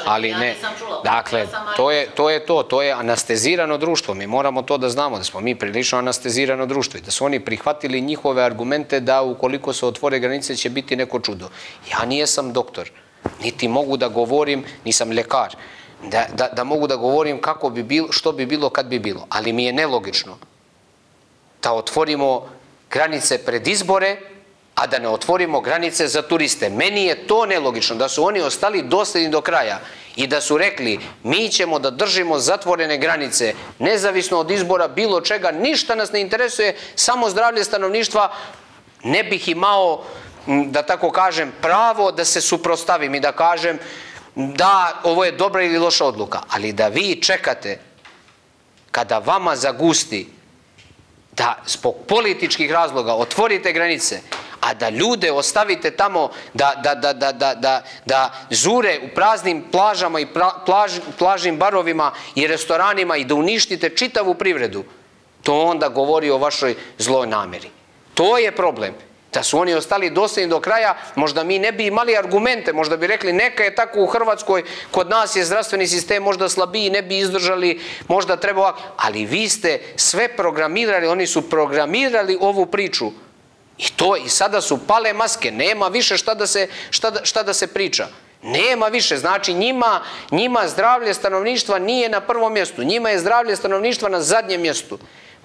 ali ne. Dakle, to je anestezirano društvo, mi moramo to da znamo, da smo mi prilično anestezirano društvo i da su oni prihvatili njihove argumente da ukoliko se otvore granice će biti neko čudo. Ja nijesam doktor, niti mogu da govorim, nisam ljekar, da mogu da govorim kako bi bilo, što bi bilo kad bi bilo. Ali mi je nelogično da otvorimo granice pred izbore, a da ne otvorimo granice za turiste. Meni je to nelogično, da su oni ostali dosljedni do kraja i da su rekli mi ćemo da držimo zatvorene granice, nezavisno od izbora, bilo čega, ništa nas ne interesuje, samo zdravlje stanovništva. Ne bih imao, da tako kažem, pravo da se suprotstavim i da kažem da ovo je dobra ili loša odluka, ali da vi čekate kada vama zagusti da zbog političkih razloga otvorite granice, a da ljude ostavite tamo da zure u praznim plažama i plažnim barovima i restoranima i da uništite čitavu privredu, to onda govori o vašoj zloj nameri. To je problem. Da su oni ostali dosljedni do kraja, možda mi ne bi imali argumente, možda bi rekli neka je tako u Hrvatskoj, kod nas je zdravstveni sistem možda slabiji, ne bi izdržali, možda treba ovako, ali vi ste sve programirali, oni su programirali ovu priču i sada su pale maske, nema više šta da se priča. Nema više, znači njima zdravlje stanovništva nije na prvom mjestu, njima je zdravlje stanovništva na zadnjem mjestu.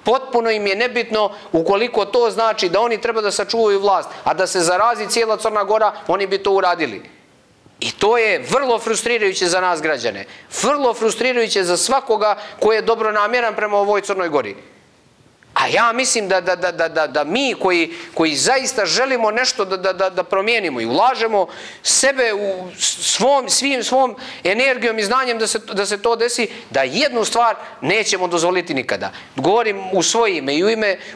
Potpuno im je nebitno ukoliko to znači da oni treba da sačuvaju vlast, a da se zarazi cijela Crna Gora, oni bi to uradili. I to je vrlo frustrirajuće za nas građane, vrlo frustrirajuće za svakoga ko je dobronamjeran prema ovoj Crnoj Gori. A ja mislim da mi koji zaista želimo nešto da promijenimo i ulažemo sebe svom energijom i znanjem da se to desi, da jednu stvar nećemo dozvoliti nikada. Govorim u svoje ime i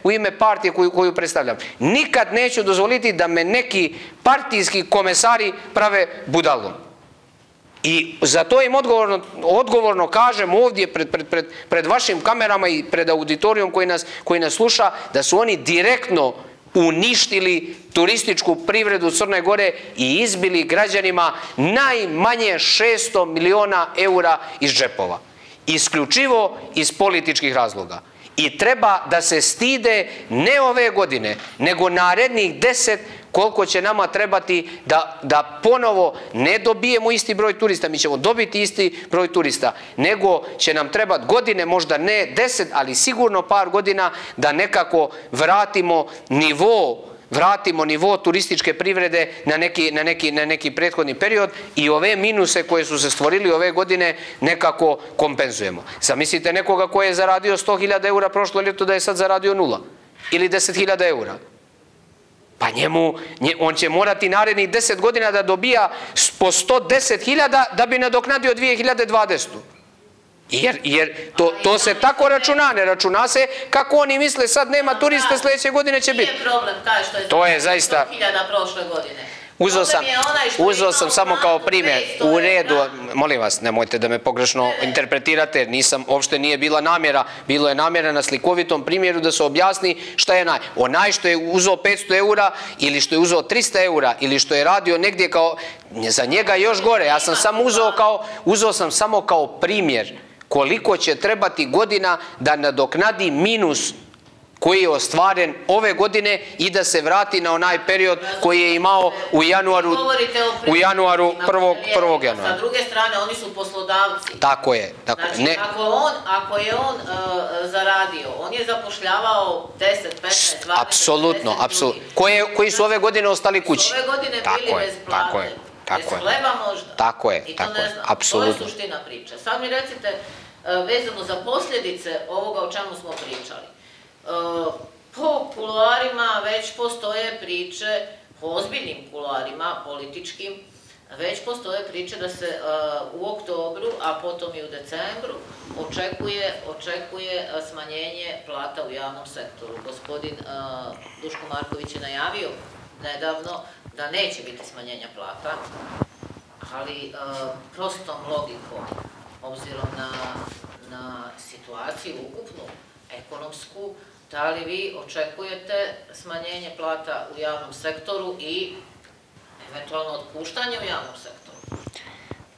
u ime partije koju predstavljam. Nikad neću dozvoliti da me neki partijski komesari prave budalom. I za to im odgovorno kažem ovdje pred vašim kamerama i pred auditorijom koji nas sluša, da su oni direktno uništili turističku privredu Crne Gore i izbili građanima najmanje 600 miliona eura iz džepova. Isključivo iz političkih razloga. I treba da se stide ne ove godine, nego narednih 10 koliko će nama trebati da ponovo ne dobijemo isti broj turista, mi ćemo dobiti isti broj turista, nego će nam trebati godine, možda ne 10, ali sigurno par godina da nekako vratimo nivo turističke privrede na neki prethodni period i ove minuse koje su se stvorili ove godine nekako kompenzujemo. Zamislite nekoga koji je zaradio 100.000 eura prošlo ljeto da je sad zaradio 0 ili 10.000 eura. Pa on će morati narednih 10 godina da dobija po 110.000 da bi nadoknadio 2020. Jer to se tako računa, ne računa se kako oni misle sad nema turista, sljedeće godine će biti. Nije problem taj što je zaista 100.000 prošle godine. Uzeo sam samo kao primjer, u redu, molim vas, nemojte da me pogrešno interpretirate, uopšte nije bila namjera, bilo je namjera na slikovitom primjeru da se objasni šta je onaj što je uzeo 500 eura ili što je uzeo 300 eura ili što je radio negdje kao, za njega još gore, ja sam samo uzeo samo kao primjer koliko će trebati godina da nadoknadi minus koji je ostvaren ove godine i da se vrati na onaj period koji je imao u januaru 1. januara. Sa druge strane, oni su poslodavci. Tako je. Znači, ako je on zaradio, on je zapošljavao 10, 15, 20, apsolutno. Koji su ove godine ostali kući. Ove godine bili bez plate, bez hleba možda. Tako je, I to ne znam, apsolutno. to je suština priče. Sad mi recite, vezano za posljedice ovoga o čemu smo pričali. Po kuloarima već postoje priče, po ozbiljnim kuloarima, političkim, već postoje priče da se u oktobru, a potom i u decembru, očekuje smanjenje plata u javnom sektoru. Gospodin Duško Marković je najavio nedavno da neće biti smanjenja plata, ali prostom logikom, obzirom na situaciju ukupnu, ekonomsku, da li vi očekujete smanjenje plata u javnom sektoru i eventualno otpuštanje u javnom sektoru?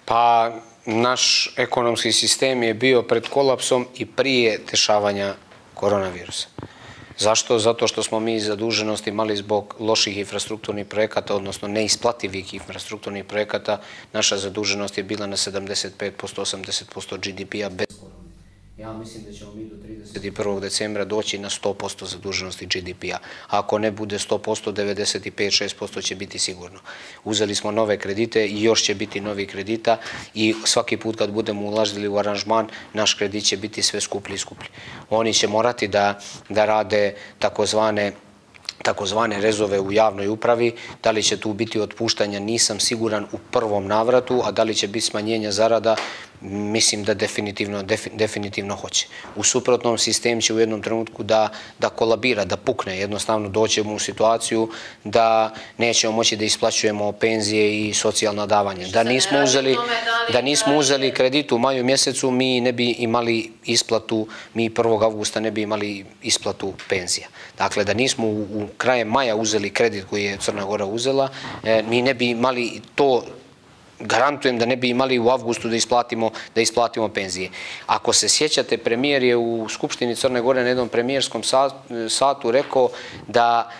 Pa, naš ekonomski sistem je bio pred kolapsom i prije dešavanja koronavirusa. Zašto? Zato što smo mi zaduženost imali zbog loših infrastrukturnih projekata, odnosno neisplativih infrastrukturnih projekata. Naša zaduženost je bila na 75%, 80% GDP-a bez korone. Ja mislim da ćemo mi do 31. decembra doći na 100% zaduženosti GDP-a. Ako ne bude 100%, 95-6% će biti sigurno. Uzeli smo nove kredite i još će biti novi kredita i svaki put kad budemo ulazili u aranžman, naš kredit će biti sve skuplji i skuplji. Oni će morati da rade takozvane rezove u javnoj upravi. Da li će tu biti otpuštanja, nisam siguran u prvom navratu, a da li će biti smanjenja zarada, mislim da definitivno hoće. U suprotnom, sistem će u jednom trenutku da kolabira, da pukne. Jednostavno doćemo u situaciju da nećemo moći da isplaćujemo penzije i socijalna davanja. Da nismo uzeli kredit u maju mjesecu, mi ne bi imali isplatu, mi 1. avgusta ne bi imali isplatu penzija. Dakle, da nismo u krajem maja uzeli kredit koji je Crna Gora uzela, mi ne bi imali to, garantujem da ne bi imali u avgustu da isplatimo penzije. Ako se sjećate, premijer je u Skupštini Crne Gore na jednom premijerskom satu rekao da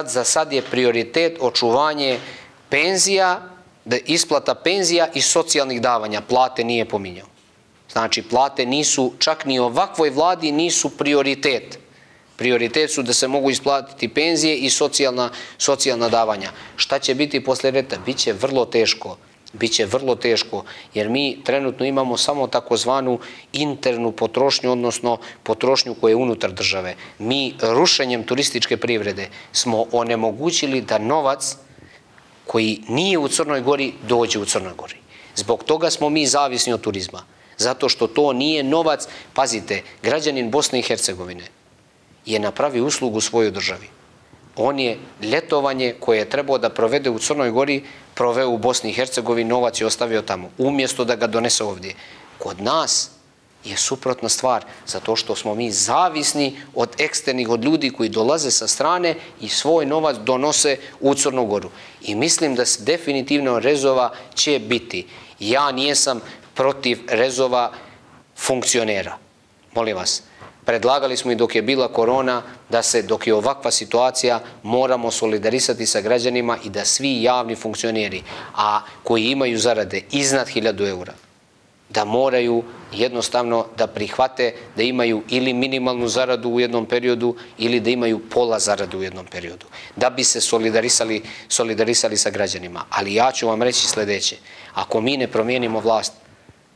za sad je prioritet očuvanje penzija, isplata penzija i socijalnih davanja. Plate nije pominjao. Znači, plate nisu, čak ni ovakvoj vladi, nisu prioritet. Prioritet su da se mogu isplatiti penzije i socijalna davanja. Šta će biti posle rata? Biće vrlo teško, jer mi trenutno imamo samo takozvanu internu potrošnju, odnosno potrošnju koja je unutar države. Mi rušenjem turističke privrede smo onemogućili da novac koji nije u Crnoj Gori dođe u Crnoj Gori. Zbog toga smo mi zavisni od turizma. Zato što to nije novac, pazite, građanin Bosne i Hercegovine je napravio uslugu svojoj državi. On je ljetovanje koje je trebao da provede u Crnoj Gori, proveo u Bosni i Hercegovini, novac je ostavio tamo, umjesto da ga donese ovdje. Kod nas je suprotna stvar, zato što smo mi zavisni od eksternih, od ljudi koji dolaze sa strane i svoj novac donose u Crnu Goru. I mislim da se definitivno rezova će biti. Ja nijesam protiv rezova funkcionera. Molim vas. Predlagali smo i dok je bila korona da se, dok je ovakva situacija, moramo solidarisati sa građanima i da svi javni funkcioneri, a koji imaju zarade iznad 1000 eura, da moraju jednostavno da prihvate da imaju ili minimalnu zaradu u jednom periodu ili da imaju pola zaradu u jednom periodu, da bi se solidarisali sa građanima. Ali ja ću vam reći sljedeće. Ako mi ne promijenimo vlast,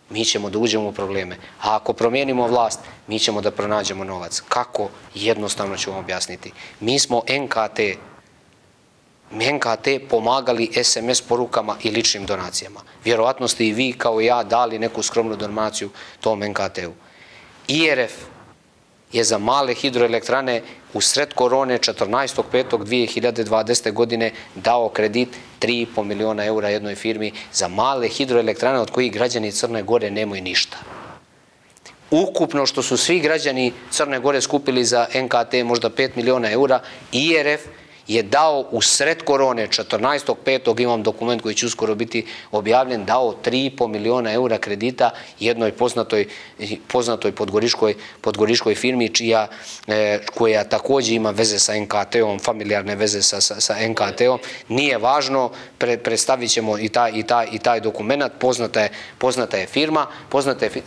mi ćemo da uđemo u probleme. A ako promijenimo vlast, mi ćemo da pronađemo novac. Kako? Jednostavno ću vam objasniti. Mi smo NKT pomagali SMS porukama i ličnim donacijama. Vjerovatno ste i vi kao ja dali neku skromnu donaciju tom NKT-u. IRF je za male hidroelektrane u sred korone 14.5.2020. godine dao kredit 3,5 miliona eura jednoj firmi za male hidroelektrane od kojih građani Crne Gore nemaju ništa. Ukupno što su svi građani Crne Gore skupili za NKT možda 5 miliona eura, IRF je dao u sred korone, 14.5. imam dokument koji će uskoro biti objavljen, dao 3,5 miliona eura kredita jednoj poznatoj podgoriškoj firmi koja također ima veze sa NKT-om, familijarne veze sa NKT-om. Nije važno, predstavit ćemo i taj dokument, poznata je firma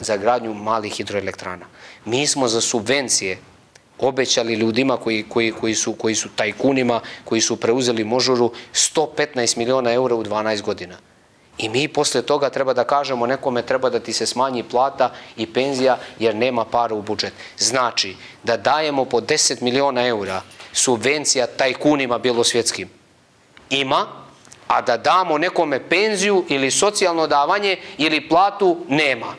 za gradnju malih hidroelektrana. Mi smo za subvencije obećali ljudima koji su tajkunima, koji su preuzeli Možuru 115 miliona eura u 12 godina. I mi posle toga treba da kažemo nekome treba da ti se smanji plata i penzija jer nema para u budžet. Znači da dajemo po 10 miliona eura subvencija tajkunima bjelosvjetskim. Ima, a da damo nekome penziju ili socijalno davanje ili platu nema.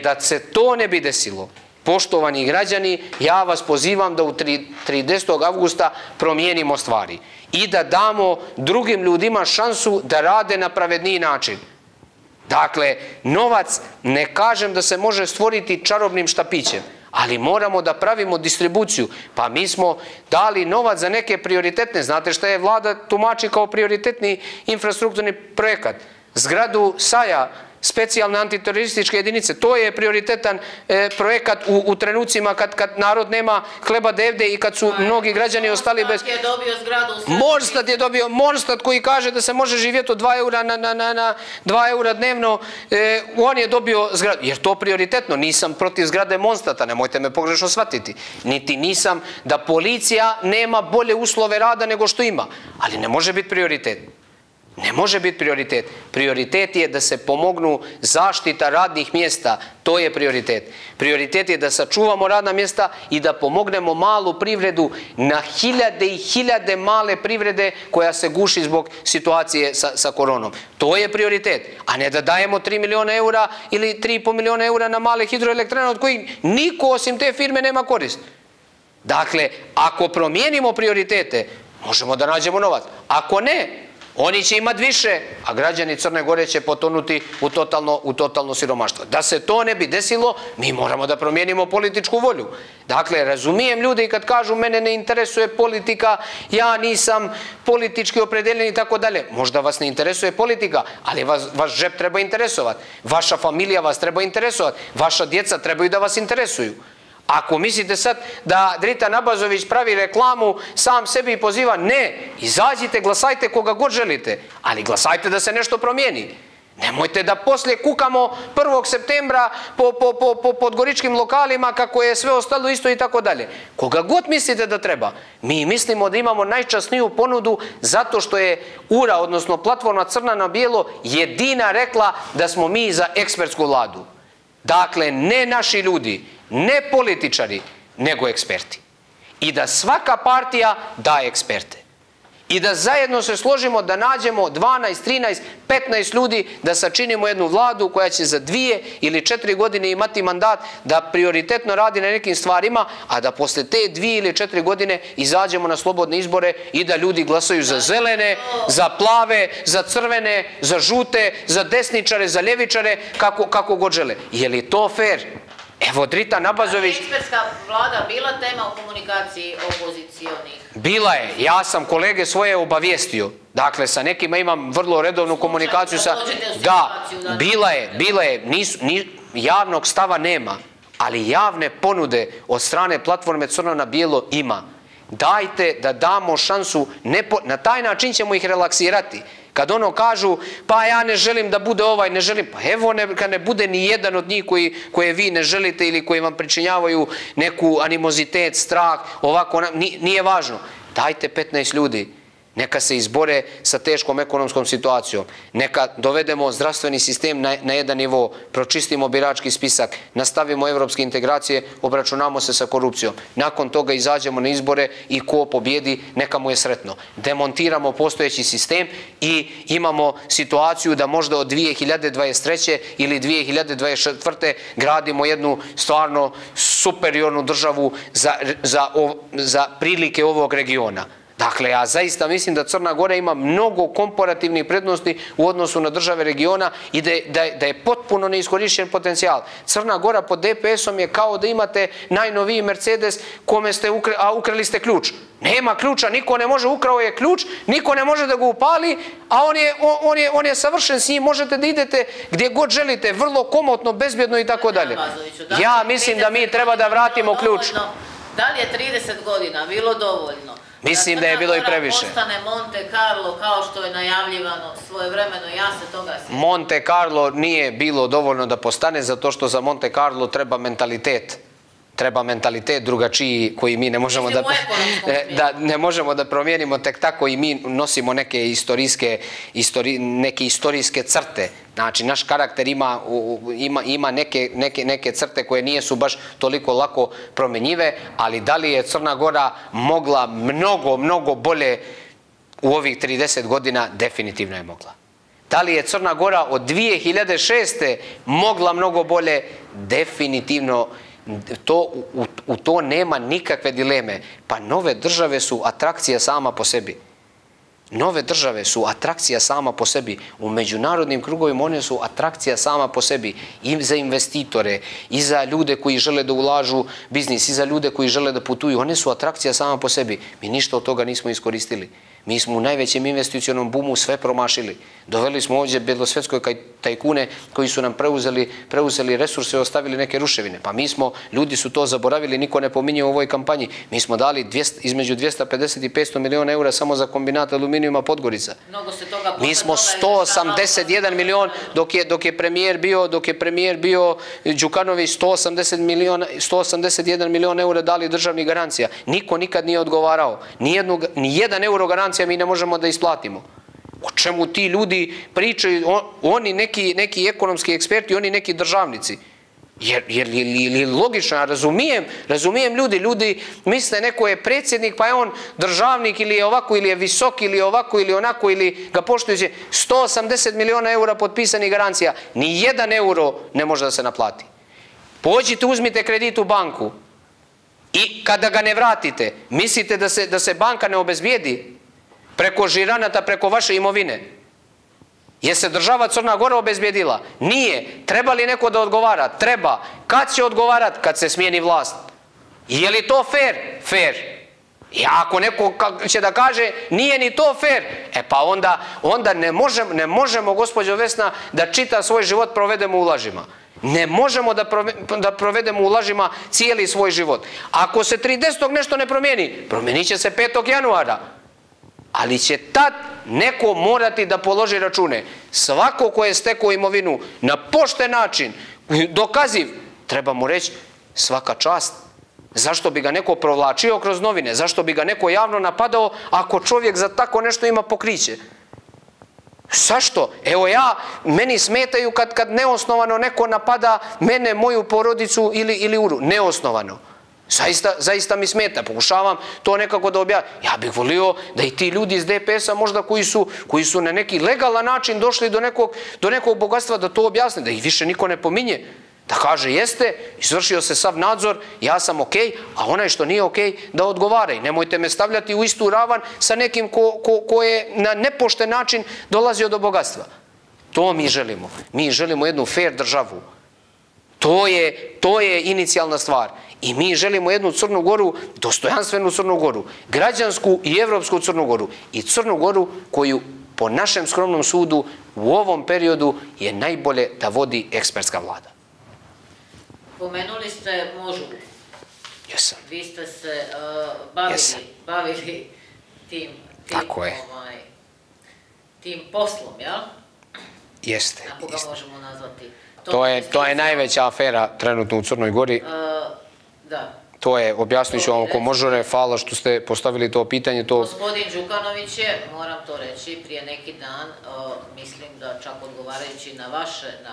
Da se to ne bi desilo, poštovani građani, ja vas pozivam da u 30. avgusta promijenimo stvari i da damo drugim ljudima šansu da rade na pravedniji način. Dakle, novac, ne kažem da se može stvoriti čarobnim štapićem, ali moramo da pravimo distribuciju. Pa mi smo dali novac za neke prioritetne, znate šta je vlada tumači kao prioritetni infrastrukturni projekat? Zgradu SAJ-a, specijalne antiterorističke jedinice, to je prioritetan projekat u trenucima kad narod nema hleba da jede i kad su mnogi građani ostali bez... Morstat je dobio zgradu u Srbiji. Morstat je dobio, Morstat koji kaže da se može živjeti od 2 eura na 2 eura dnevno, on je dobio zgradu, jer to prioritetno, nisam protiv zgrade Monstata, nemojte me pogrešno shvatiti, niti nisam da policija nema bolje uslove rada nego što ima, ali ne može biti prioritet. Ne može biti prioritet. Prioritet je da se pomognu zaštita radnih mjesta. To je prioritet. Prioritet je da sačuvamo radna mjesta i da pomognemo malu privredu na hiljade i hiljade male privrede koja se guši zbog situacije sa koronom. To je prioritet. A ne da dajemo 3 miliona eura ili 3,5 miliona eura na male hidroelektrane od kojih niko osim te firme nema korist. Dakle, ako promijenimo prioritete, možemo da nađemo novac. Ako ne, oni će imati više, a građani Crne Gore će potonuti u totalno siromaštvo. Da se to ne bi desilo, mi moramo da promijenimo političku volju. Dakle, razumijem ljude i kad kažu mene ne interesuje politika, ja nisam politički opredeljen i tako dalje. Možda vas ne interesuje politika, ali vaš džep treba interesovati. Vaša familija vas treba interesovati. Vaša djeca trebaju da vas interesuju. Ako mislite sad da Dritan Abazović pravi reklamu, sam sebi poziva, ne, izađite, glasajte koga god želite, ali glasajte da se nešto promijeni. Nemojte da poslije kukamo 1. septembra po podgoričkim lokalima kako je sve ostalo isto i tako dalje. Koga god mislite da treba, mi mislimo da imamo najčasniju ponudu zato što je URA, odnosno platforma Crna na bijelo, jedina rekla da smo mi za ekspertsku vladu. Dakle, ne naši ljudi, ne političari, nego eksperti. I da svaka partija daje eksperte. I da zajedno se složimo da nađemo 12, 13, 15 ljudi da sačinimo jednu vladu koja će za 2 ili 4 godine imati mandat da prioritetno radi na nekim stvarima, a da posle te 2 ili 4 godine izađemo na slobodne izbore i da ljudi glasaju za zelene, za plave, za crvene, za žute, za desničare, za ljevičare, kako god žele. Je li to fair? Evo, Dritan Abazović... Ekspertska vlada bila tema u komunikaciji opozicionih? Bila je. Ja sam kolege svoje obavijestio. Dakle, sa nekima imam vrlo redovnu komunikaciju sa... Da, bila je. Javnog stava nema, ali javne ponude od strane platforme Crno na bijelo ima. Dajte da damo šansu, na taj način ćemo ih relaksirati. Kad ono kažu, pa ja ne želim da bude ovaj, ne želim, pa evo neka ne bude ni jedan od njih koje vi ne želite ili koji vam pričinjavaju neku animozitet, strah, ovako, nije važno. Dajte 15 ljudi, neka se izbore sa teškom ekonomskom situacijom, neka dovedemo zdravstveni sistem na jedan nivo, pročistimo birački spisak, nastavimo evropske integracije, obračunamo se sa korupcijom. Nakon toga izađemo na izbore i ko pobjedi, neka mu je sretno. Demontiramo postojeći sistem i imamo situaciju da možda od 2023. ili 2024. gradimo jednu stvarno superiornu državu za prilike ovog regiona. Dakle, ja zaista mislim da Crna Gora ima mnogo komparativnih prednosti u odnosu na države regiona i da je potpuno neiskorišćen potencijal. Crna Gora pod DPS-om je kao da imate najnoviji Mercedes kome ste, a ukrali ste ključ. Nema ključa, niko ne može, ukrao je ključ, niko ne može da ga upali, a on je savršen s njim, možete da idete gdje god želite, vrlo komotno, bezbjedno i tako dalje. Ja mislim da mi treba da vratimo ključ. Da li je 30 godina bilo dovoljno? Mislim da je bilo i previše. Da Crna Gora postane Monte Carlo kao što je najavljivano svojevremeno, ja se toga sjećam. Monte Carlo nije bilo dovoljno da postane, zato što za Monte Carlo treba mentalitet. Treba mentalitet drugačiji koji mi ne možemo ne možemo da promijenimo tek tako i mi nosimo neke istorijske crte. Znači, naš karakter ima neke crte koje nisu baš toliko lako promenjive, ali da li je Crna Gora mogla mnogo bolje u ovih 30 godina? Definitivno je mogla. Da li je Crna Gora od 2006. mogla mnogo bolje? Definitivno. U to nema nikakve dileme. Pa nove države su atrakcija sama po sebi. Nove države su atrakcija sama po sebi. U međunarodnim krugovima one su atrakcija sama po sebi. I za investitore, i za ljude koji žele da ulažu biznis, i za ljude koji žele da putuju. One su atrakcija sama po sebi. Mi ništa od toga nismo iskoristili. Mi smo u najvećem investicionom bumu sve promašili. Doveli smo ovdje belosvetskoj tajkune koji su nam preuzeli resurse i ostavili neke ruševine. Pa ljudi su to zaboravili, niko ne pominje u ovoj kampanji. Mi smo dali između 250 i 500 miliona eura samo za kombinat aluminijuma Podgorica. Mi smo 181 milion, dok je premijer bio Đukanović, 181 milion eura dali državnih garancija. Niko nikad nije odgovarao. Ni jedan euro garancija mi ne možemo da isplatimo. O čemu ti ljudi pričaju? Oni neki ekonomski eksperti, oni neki državnici. Jer logično, ja razumijem ljudi misle neko je predsjednik pa je on državnik ili je ovako ili je visok ili je ovako ili onako ili ga poštujuće. 180 miliona eura potpisanih garancija. Ni jedan euro ne može da se naplati. Pođite, uzmite kredit u banku i kada ga ne vratite, mislite da se banka ne obezbijedi preko žiranata, preko vaše imovine? Je se država Crna Gora obezbjedila? Nije. Treba li neko da odgovara? Treba. Kad će odgovarati? Kad se smijeni vlast. Je li to fair? Fair. I ako neko će da kaže nije ni to fair, pa onda ne možemo, gospođo Vesna, da čita svoj život provedemo u lažima. Ne možemo da provedemo u lažima cijeli svoj život. Ako se 30. nešto ne promijeni, promijenit će se 5. januara. Ali će tad neko morati da položi račune. Svako ko je stekao imovinu na pošten način, dokaziv, treba mu reći svaka čast. Zašto bi ga neko provlačio kroz novine? Zašto bi ga neko javno napadao ako čovjek za tako nešto ima pokriće? Zašto? Evo meni smetaju kad neosnovano neko napada mene, moju porodicu ili Uru. Neosnovano. Zaista mi smeta, pokušavam to nekako da objasnim. Ja bih volio da i ti ljudi iz DPS-a možda koji su na neki legalan način došli do nekog bogatstva da to objasne, da ih više niko ne pominje. Da kaže jeste, izvršio se sav nadzor, ja sam okej, a onaj što nije okej da odgovara. I nemojte me stavljati u istu ravan sa nekim ko je na nepošten način dolazio do bogatstva. To mi želimo. Mi želimo jednu fair državu. To je inicijalna stvar. I mi želimo jednu Crnu Goru, dostojanstvenu Crnu Goru, građansku i evropsku Crnu Goru. I Crnu Goru koju po našem skromnom sudu u ovom periodu je najbolje da vodi ekspertska vlada. Pomenuli ste Možu. Jesam. Vi ste se bavili tim poslom, jel? Jeste. Ako ga možemo nazvati. To je najveća afera trenutno u Crnoj Gori. Da. To je, objasnit ću vam oko Možore, hvala što ste postavili to pitanje. Gospodin Đukanović je, moram to reći, prije neki dan, mislim da čak odgovarajući na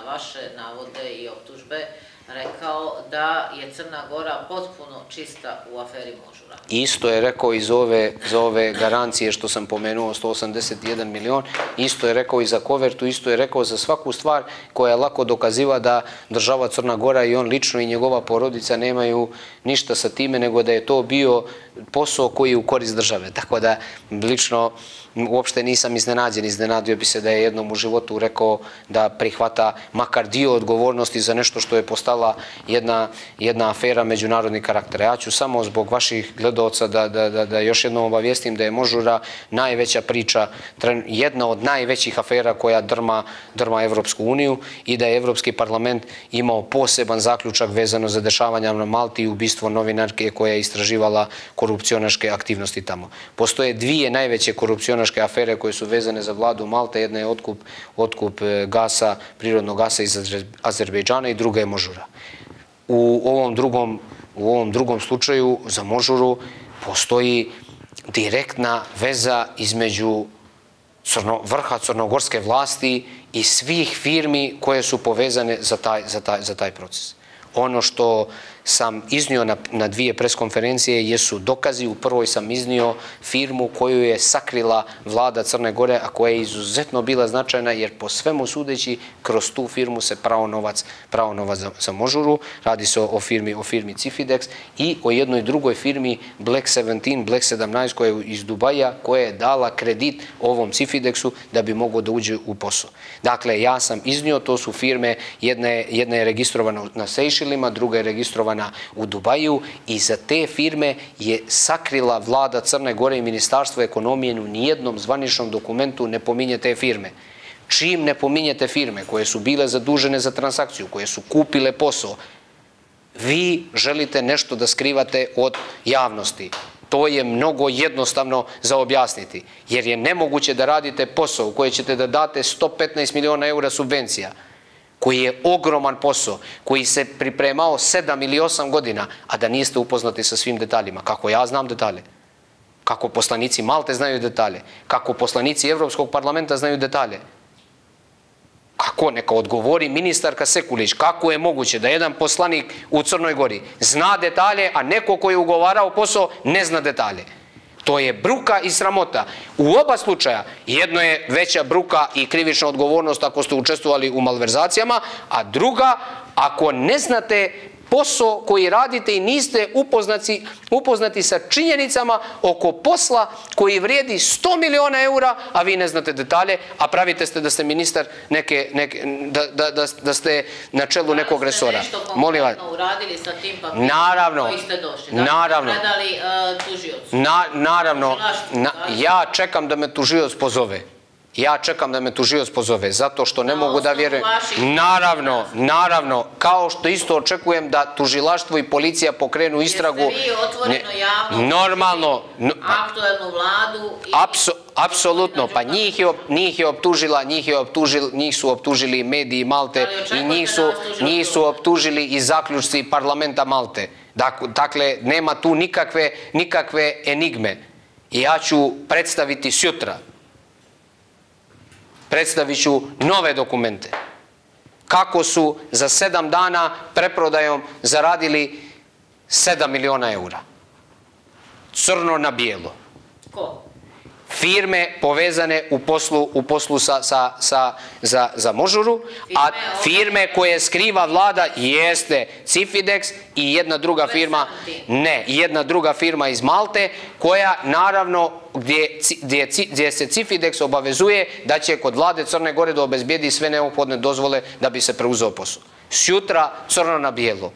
vaše navode i optužbe, rekao da je Crna Gora potpuno čista u aferi Možura. Isto je rekao i za ove garancije što sam pomenuo, 181 milion, isto je rekao i za kovertu, isto je rekao za svaku stvar koja je lako dokaziva da država Crna Gora i on lično i njegova porodica nemaju ništa sa time, nego da je to bio posao koji je u korist države. Tako da, lično, uopšte nisam iznenađen. Iznenadio bi se da je jednom u životu rekao da prihvata makar dio odgovornosti za nešto što je postala jedna afera međunarodnih karaktera. Ja ću samo zbog vaših gledaoca da još jednom obavijestim da je Možura najveća priča, jedna od najvećih afera koja drma Evropsku uniju i da je Evropski parlament imao poseban zaključak vezano za dešavanja na Malti i ubistvo novinarke koja je istraživala korupcionaške aktivnosti tamo. Postoje dvije najveće korupcionaške afere koje su vezane za vladu Malte. Jedna je otkup gasa, prirodnog gasa iz Azerbejdžana i druga je Možura. U ovom drugom slučaju za Možuru postoji direktna veza između vrha crnogorske vlasti i svih firmi koje su povezane za taj proces. Ono što sam iznio na dvije preskonferencije jesu dokazi. U prvoj sam iznio firmu koju je sakrila vlada Crne Gore, a koja je izuzetno bila značajna jer po svemu sudeći kroz tu firmu se prao novac za Možuru. Radi se o firmi Cifidex i o jednoj drugoj firmi Black 17 koja je iz Dubaja, koja je dala kredit ovom Cifidexu da bi mogao da uđe u posao. Dakle, ja sam iznio, to su firme, jedna je registrovana na Sejšilima, druga je registrovana u Dubaju i za te firme je sakrila vlada Crne Gore i Ministarstvo ekonomije. U nijednom zvaničnom dokumentu ne pominje te firme. Čim ne pominjete firme koje su bile zadužene za transakciju, koje su kupile posao, vi želite nešto da skrivate od javnosti. To je mnogo jednostavno za objasniti, jer je nemoguće da radite posao u koji ćete da date 115 miliona eura subvencija, koji je ogroman posao, koji se pripremao 7 ili 8 godina, a da niste upoznati sa svim detaljima. Kako ja znam detalje, kako poslanici Malte znaju detalje, kako poslanici Evropskog parlamenta znaju detalje. Kako? Neka odgovori ministarka Sekulić. Kako je moguće da jedan poslanik u Crnoj Gori zna detalje, a neko koji je ugovarao posao ne zna detalje? To je bruka i sramota. U oba slučaja, jedno je veća bruka i krivična odgovornost ako ste učestvovali u malverzacijama, a druga, ako ne znate posao koji radite i niste upoznati sa činjenicama oko posla koji vrijedi 100 miliona eura, a vi ne znate detalje, a pravite ste da ste ministar da ste na čelu nekog resora. Da ste nešto konkretno uradili sa tim papirom koji ste došli. Naravno. Da ste predali tužiocu. Naravno. Ja čekam da me tužioc pozove. Zato što ne mogu da vjerujem. Naravno, kao što isto očekujem da tužilaštvo i policija pokrenu istragu. Jeste vi otvoreno javno normalno aktuelnu vladu? Apsolutno, pa njih su optužili mediji Malte i njih su optužili i zaključci parlamenta Malte. Dakle, nema tu nikakve enigme. I ja ću predstaviti sutra. Predstavit ću nove dokumente. Kako su za 7 dana preprodajom zaradili 7 miliona eura. Crno na bijelo. Ko? Firme povezane u poslu za Možuru, a firme koje skriva vlada jeste Cifidex i jedna druga firma iz Malte, koja naravno gdje se Cifidex obavezuje da će kod vlade Crne Gore da obezbijedi sve neophodne dozvole da bi se preuzeo posao. Sutra crno na bijelo.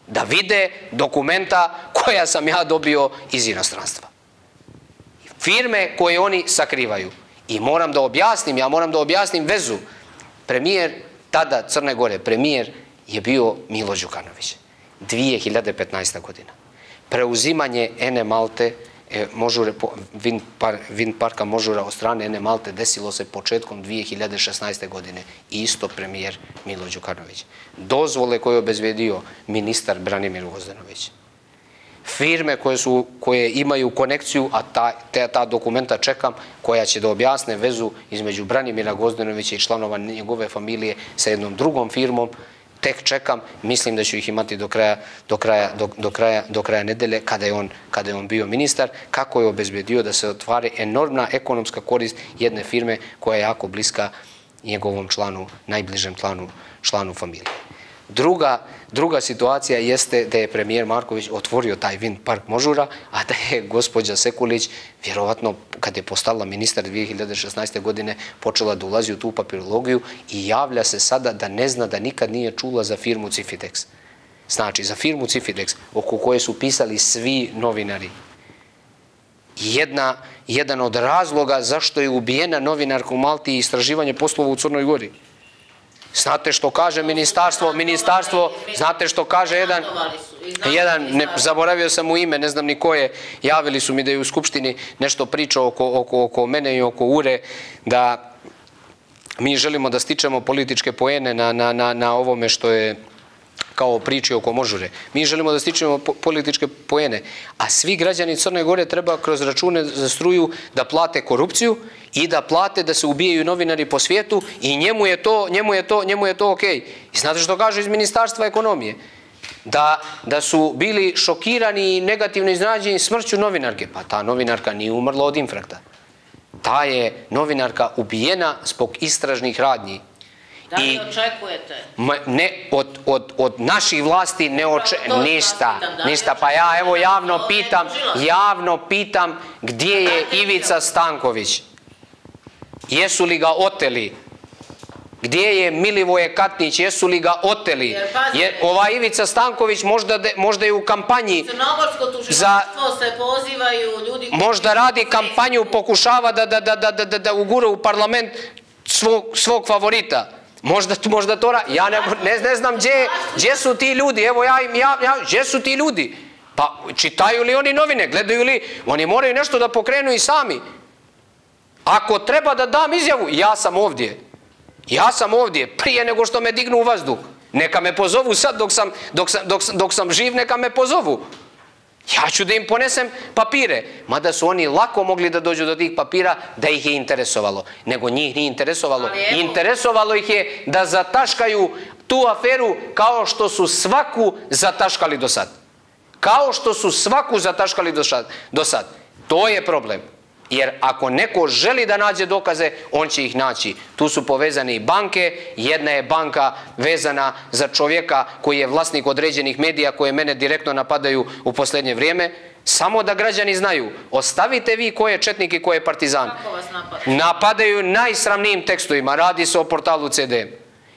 Da vide dokumenta koja sam ja dobio iz inostranstva. Firme koje oni sakrivaju. I moram da objasnim vezu. Premijer tada Crne Gore, premijer je bio Milo Đukanović. 2015. godina. Preuzimanje Ene Malte, Wind parka Možura od strane Ene Malte desilo se početkom 2016. godine. Isto premijer Milo Đukanović. Dozvole koje je obezbedio ministar Branimir Gvozdenović. Firme koje imaju konekciju, a ta dokumenta čekam, koja će da objasne vezu između Branimira Gvozdenovića i članova njegove familije sa jednom drugom firmom, tek čekam, mislim da ću ih imati do kraja nedelje kada je on bio ministar, kako je obezbedio da se otvari enormna ekonomska korist jedne firme koja je jako bliska njegovom članu, najbližem članu familije. Druga situacija jeste da je premijer Marković otvorio taj Wind Park Možura, a da je gospođa Sekulić, vjerovatno kad je postala ministar 2016. godine, počela da ulazi u tu papirologiju i javlja se sada da ne zna, da nikad nije čula za firmu Cifidex. Znači, za firmu Cifidex, oko koje su pisali svi novinari. Jedan od razloga zašto je ubijena novinarka u Malti i istraživanje poslova u Crnoj Gori. Znate što kaže ministarstvo, znate što kaže jedan, zaboravio sam mu ime, ne znam ni ko je, javili su mi da je u Skupštini nešto pričao oko mene i oko Ure, da mi želimo da stičemo političke poene na ovome što je kao priče oko Možure. Mi želimo da stičemo političke poene, a svi građani Crne Gore treba kroz račune za struju da plate korupciju i da plate da se ubijaju novinari po svijetu i njemu je to okej. I znate što kažu iz Ministarstva ekonomije? Da su bili šokirani i negativno iznenađeni smrću novinarke. Pa ta novinarka nije umrla od infarkta. Ta je novinarka ubijena zbog istražnih radnji. Da li očekujete? Ne, od naših vlasti ne očekujem ništa. Pa ja evo javno pitam gdje je Ivica Stanković? Jesu li ga oteli? Gdje je Milivoje Katnić? Jesu li ga oteli? Ova Ivica Stanković možda je u kampanji. Crnogorsko tužilaštvo se pozivaju ljudi... Možda radi kampanju, pokušava da ugura u parlament svog favorita. Možda to radi. Ja ne znam gdje su ti ljudi. Evo gdje su ti ljudi? Pa čitaju li oni novine? Gledaju li? Oni moraju nešto da pokrenu i sami. Ako treba da dam izjavu, ja sam ovdje. Ja sam ovdje prije nego što me dignu u vazduh. Neka me pozovu sad dok sam živ, neka me pozovu. Ja ću da im ponesem papire. Mada su oni lako mogli da dođu do tih papira da ih je interesovalo. Nego njih nije interesovalo. Interesovalo ih je da zataškaju tu aferu kao što su svaku zataškali do sad. Kao što su svaku zataškali do sad. To je problem. Jer ako neko želi da nađe dokaze, on će ih naći. Tu su povezane i banke. Jedna je banka vezana za čovjeka koji je vlasnik određenih medija koje mene direktno napadaju u posljednje vrijeme. Samo da građani znaju, ostavite vi ko je četnik i ko je partizan. Napadaju najsramnijim tekstovima. Radi se o portalu CDM.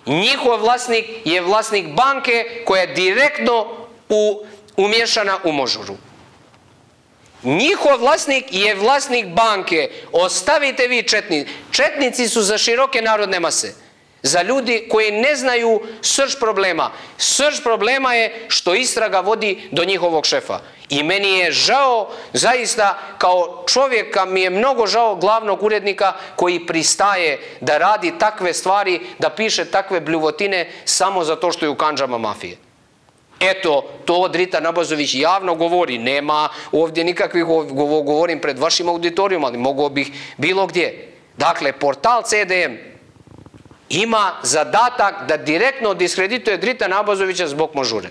Njihov vlasnik je vlasnik banke koja je direktno umješana u Možuru. Njihov vlasnik je vlasnik banke. Ostavite vi četnici. Četnici su za široke narodne mase. Za ljudi koji ne znaju srž problema. Srž problema je što istraga vodi do njihovog šefa. I meni je žao, zaista, kao čovjeka mi je mnogo žao glavnog urednika koji pristaje da radi takve stvari, da piše takve bljuvotine samo zato što je u kandžama mafije. Eto, to Drita Nabazović javno govori, nema ovdje nikakvih, govorim pred vašim auditorijom, ali mogo bih bilo gdje. Dakle, portal CDM ima zadatak da direktno diskredituje Drita Nabazovića zbog Možure.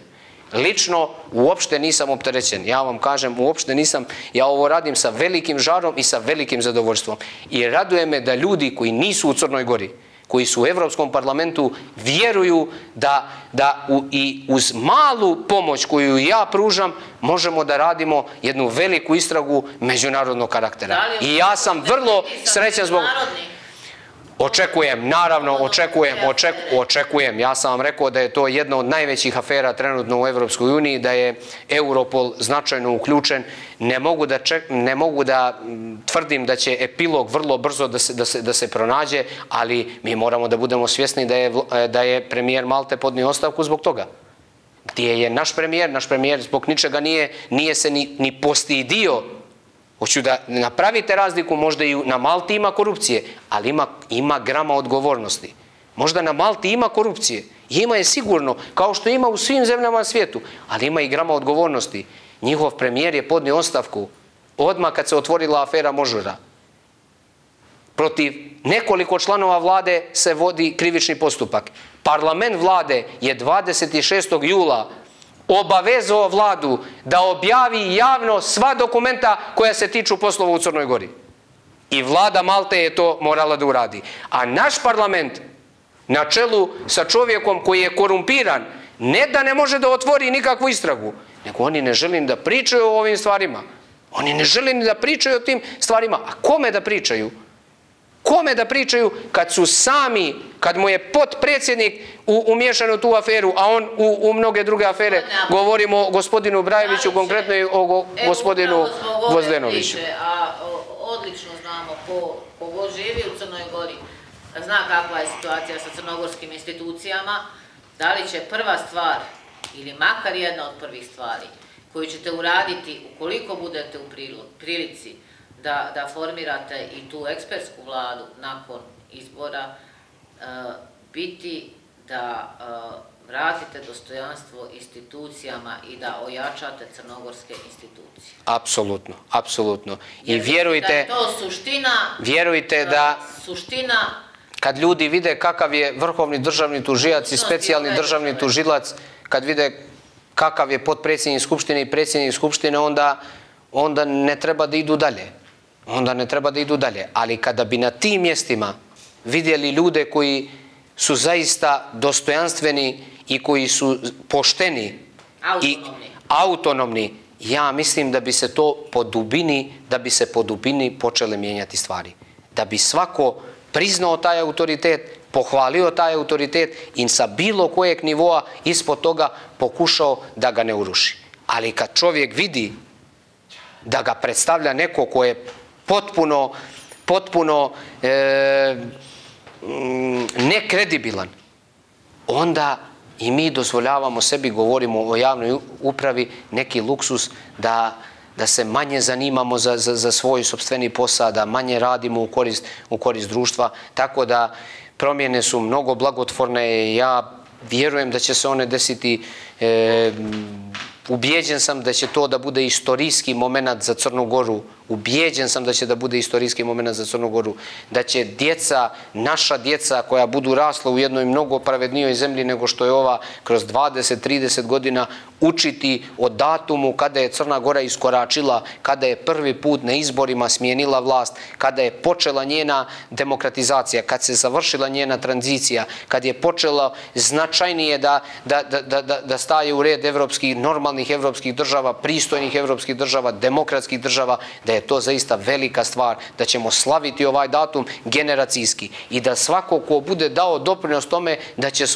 Lično, uopšte nisam opterećen. Ja vam kažem, uopšte nisam. Ja ovo radim sa velikim žarom i sa velikim zadovoljstvom. I raduje me da ljudi koji nisu u Crnoj Gori, koji su u Evropskom parlamentu, vjeruju da i uz malu pomoć koju ja pružam, možemo da radimo jednu veliku istragu međunarodnog karaktera. I ja sam vrlo srećan zbog... Očekujem, naravno, očekujem. Ja sam vam rekao da je to jedna od najvećih afera trenutno u Evropskoj uniji, da je Europol značajno uključen. Ne mogu da tvrdim da će epilog vrlo brzo da se pronađe, ali mi moramo da budemo svjesni da je premijer Malte podnio ostavku zbog toga. Gdje je naš premijer zbog ničega nije se ni postidio. Hoću da napravite razliku, možda i na Malti ima korupcije, ali ima grama odgovornosti. Možda na Malti ima korupcije, ima je sigurno, kao što ima u svim zemljama na svijetu, ali ima i grama odgovornosti. Njihov premijer je podnio ostavku odmah kad se otvorila afera Možura. Protiv nekoliko članova vlade se vodi krivični postupak. Parlament vlade je 26. jula obavezao vladu da objavi javno sva dokumenta koja se tiču poslova u Crnoj Gori. I vlada Malte je to morala da uradi. A naš parlament, na čelu sa čovjekom koji je korumpiran, Ne da ne može da otvori nikakvu istragu, nego oni ne žele da pričaju o ovim stvarima. Oni ne žele ni da pričaju o tim stvarima. A kome da pričaju? Kome da pričaju kad su sami, kad mu je potpredsjednik umješan u tu aferu, a on u mnoge druge afere, govorimo o gospodinu Brajeviću, konkretno i o gospodinu Gvozdenoviću. A odlično znamo ko god živi u Crnoj Gori, zna kakva je situacija sa crnogorskim institucijama, da li će prva stvar, ili makar jedna od prvih stvari, koju ćete uraditi ukoliko budete u prilici da formirate i tu ekspertsku vladu nakon izbora, biti da vratite dostojanstvo institucijama i da ojačate crnogorske institucije. Apsolutno, apsolutno. I vjerujte da kad ljudi vide kakav je vrhovni državni tužilac i specijalni državni tužilac, kad vide kakav je potpredsjednik Skupštine i predsjednik Skupštine, onda ne treba da idu dalje. Onda ne treba da idu dalje. Ali kada bi na tim mjestima vidjeli ljude koji su zaista dostojanstveni i koji su pošteni i autonomni, ja mislim da bi se to po dubini počele mijenjati stvari. Da bi svako priznao taj autoritet, pohvalio taj autoritet i sa bilo kojeg nivoa ispod toga pokušao da ga ne uruši. Ali kad čovjek vidi da ga predstavlja neko ko je potpuno nekredibilan, onda i mi dozvoljavamo sebi, govorimo o javnoj upravi, neki luksus da se manje zanimamo za svoj sopstveni posao, da manje radimo u korist društva. Tako da promjene su mnogo blagotvorne. Ja vjerujem da će se one desiti. Ubijeđen sam da će to da bude istorijski moment za Crnu Goru. Ubijeđen sam da će da bude istorijski moment za Crnu Goru. Da će djeca, naša djeca koja budu rasla u jednoj mnogo pravednijoj zemlji nego što je ova, kroz 20-30 godina učiti o datumu kada je Crna Gora iskoračila, kada je prvi put na izborima smijenila vlast, kada je počela njena demokratizacija, kad se završila njena tranzicija, kad je počela značajnije da staje u red normalnih evropskih država, pristojnih evropskih država, demokratskih država, da je to zaista velika stvar, da ćemo slaviti ovaj datum generacijski i da svako ko bude dao doprinos tome da će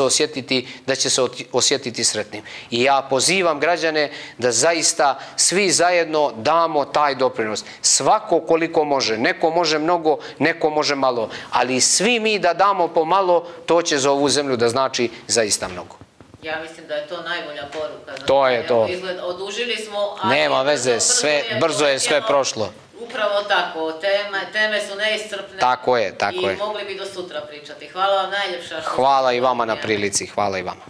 se osjetiti sretnim. I ja pozivam građane da zaista svi zajedno damo taj doprinos. Svako koliko može. Neko može mnogo, neko može malo. Ali svi mi da damo pomalo, to će za ovu zemlju da znači zaista mnogo. Ja mislim da je to najbolja poruka. To je to. Odužili smo... Nema veze, brzo je sve prošlo. Upravo tako. Teme su neiscrpne. Tako je, tako je. I mogli bi do sutra pričati. Hvala vam najljepša. Hvala i vama na prilici. Hvala i vama.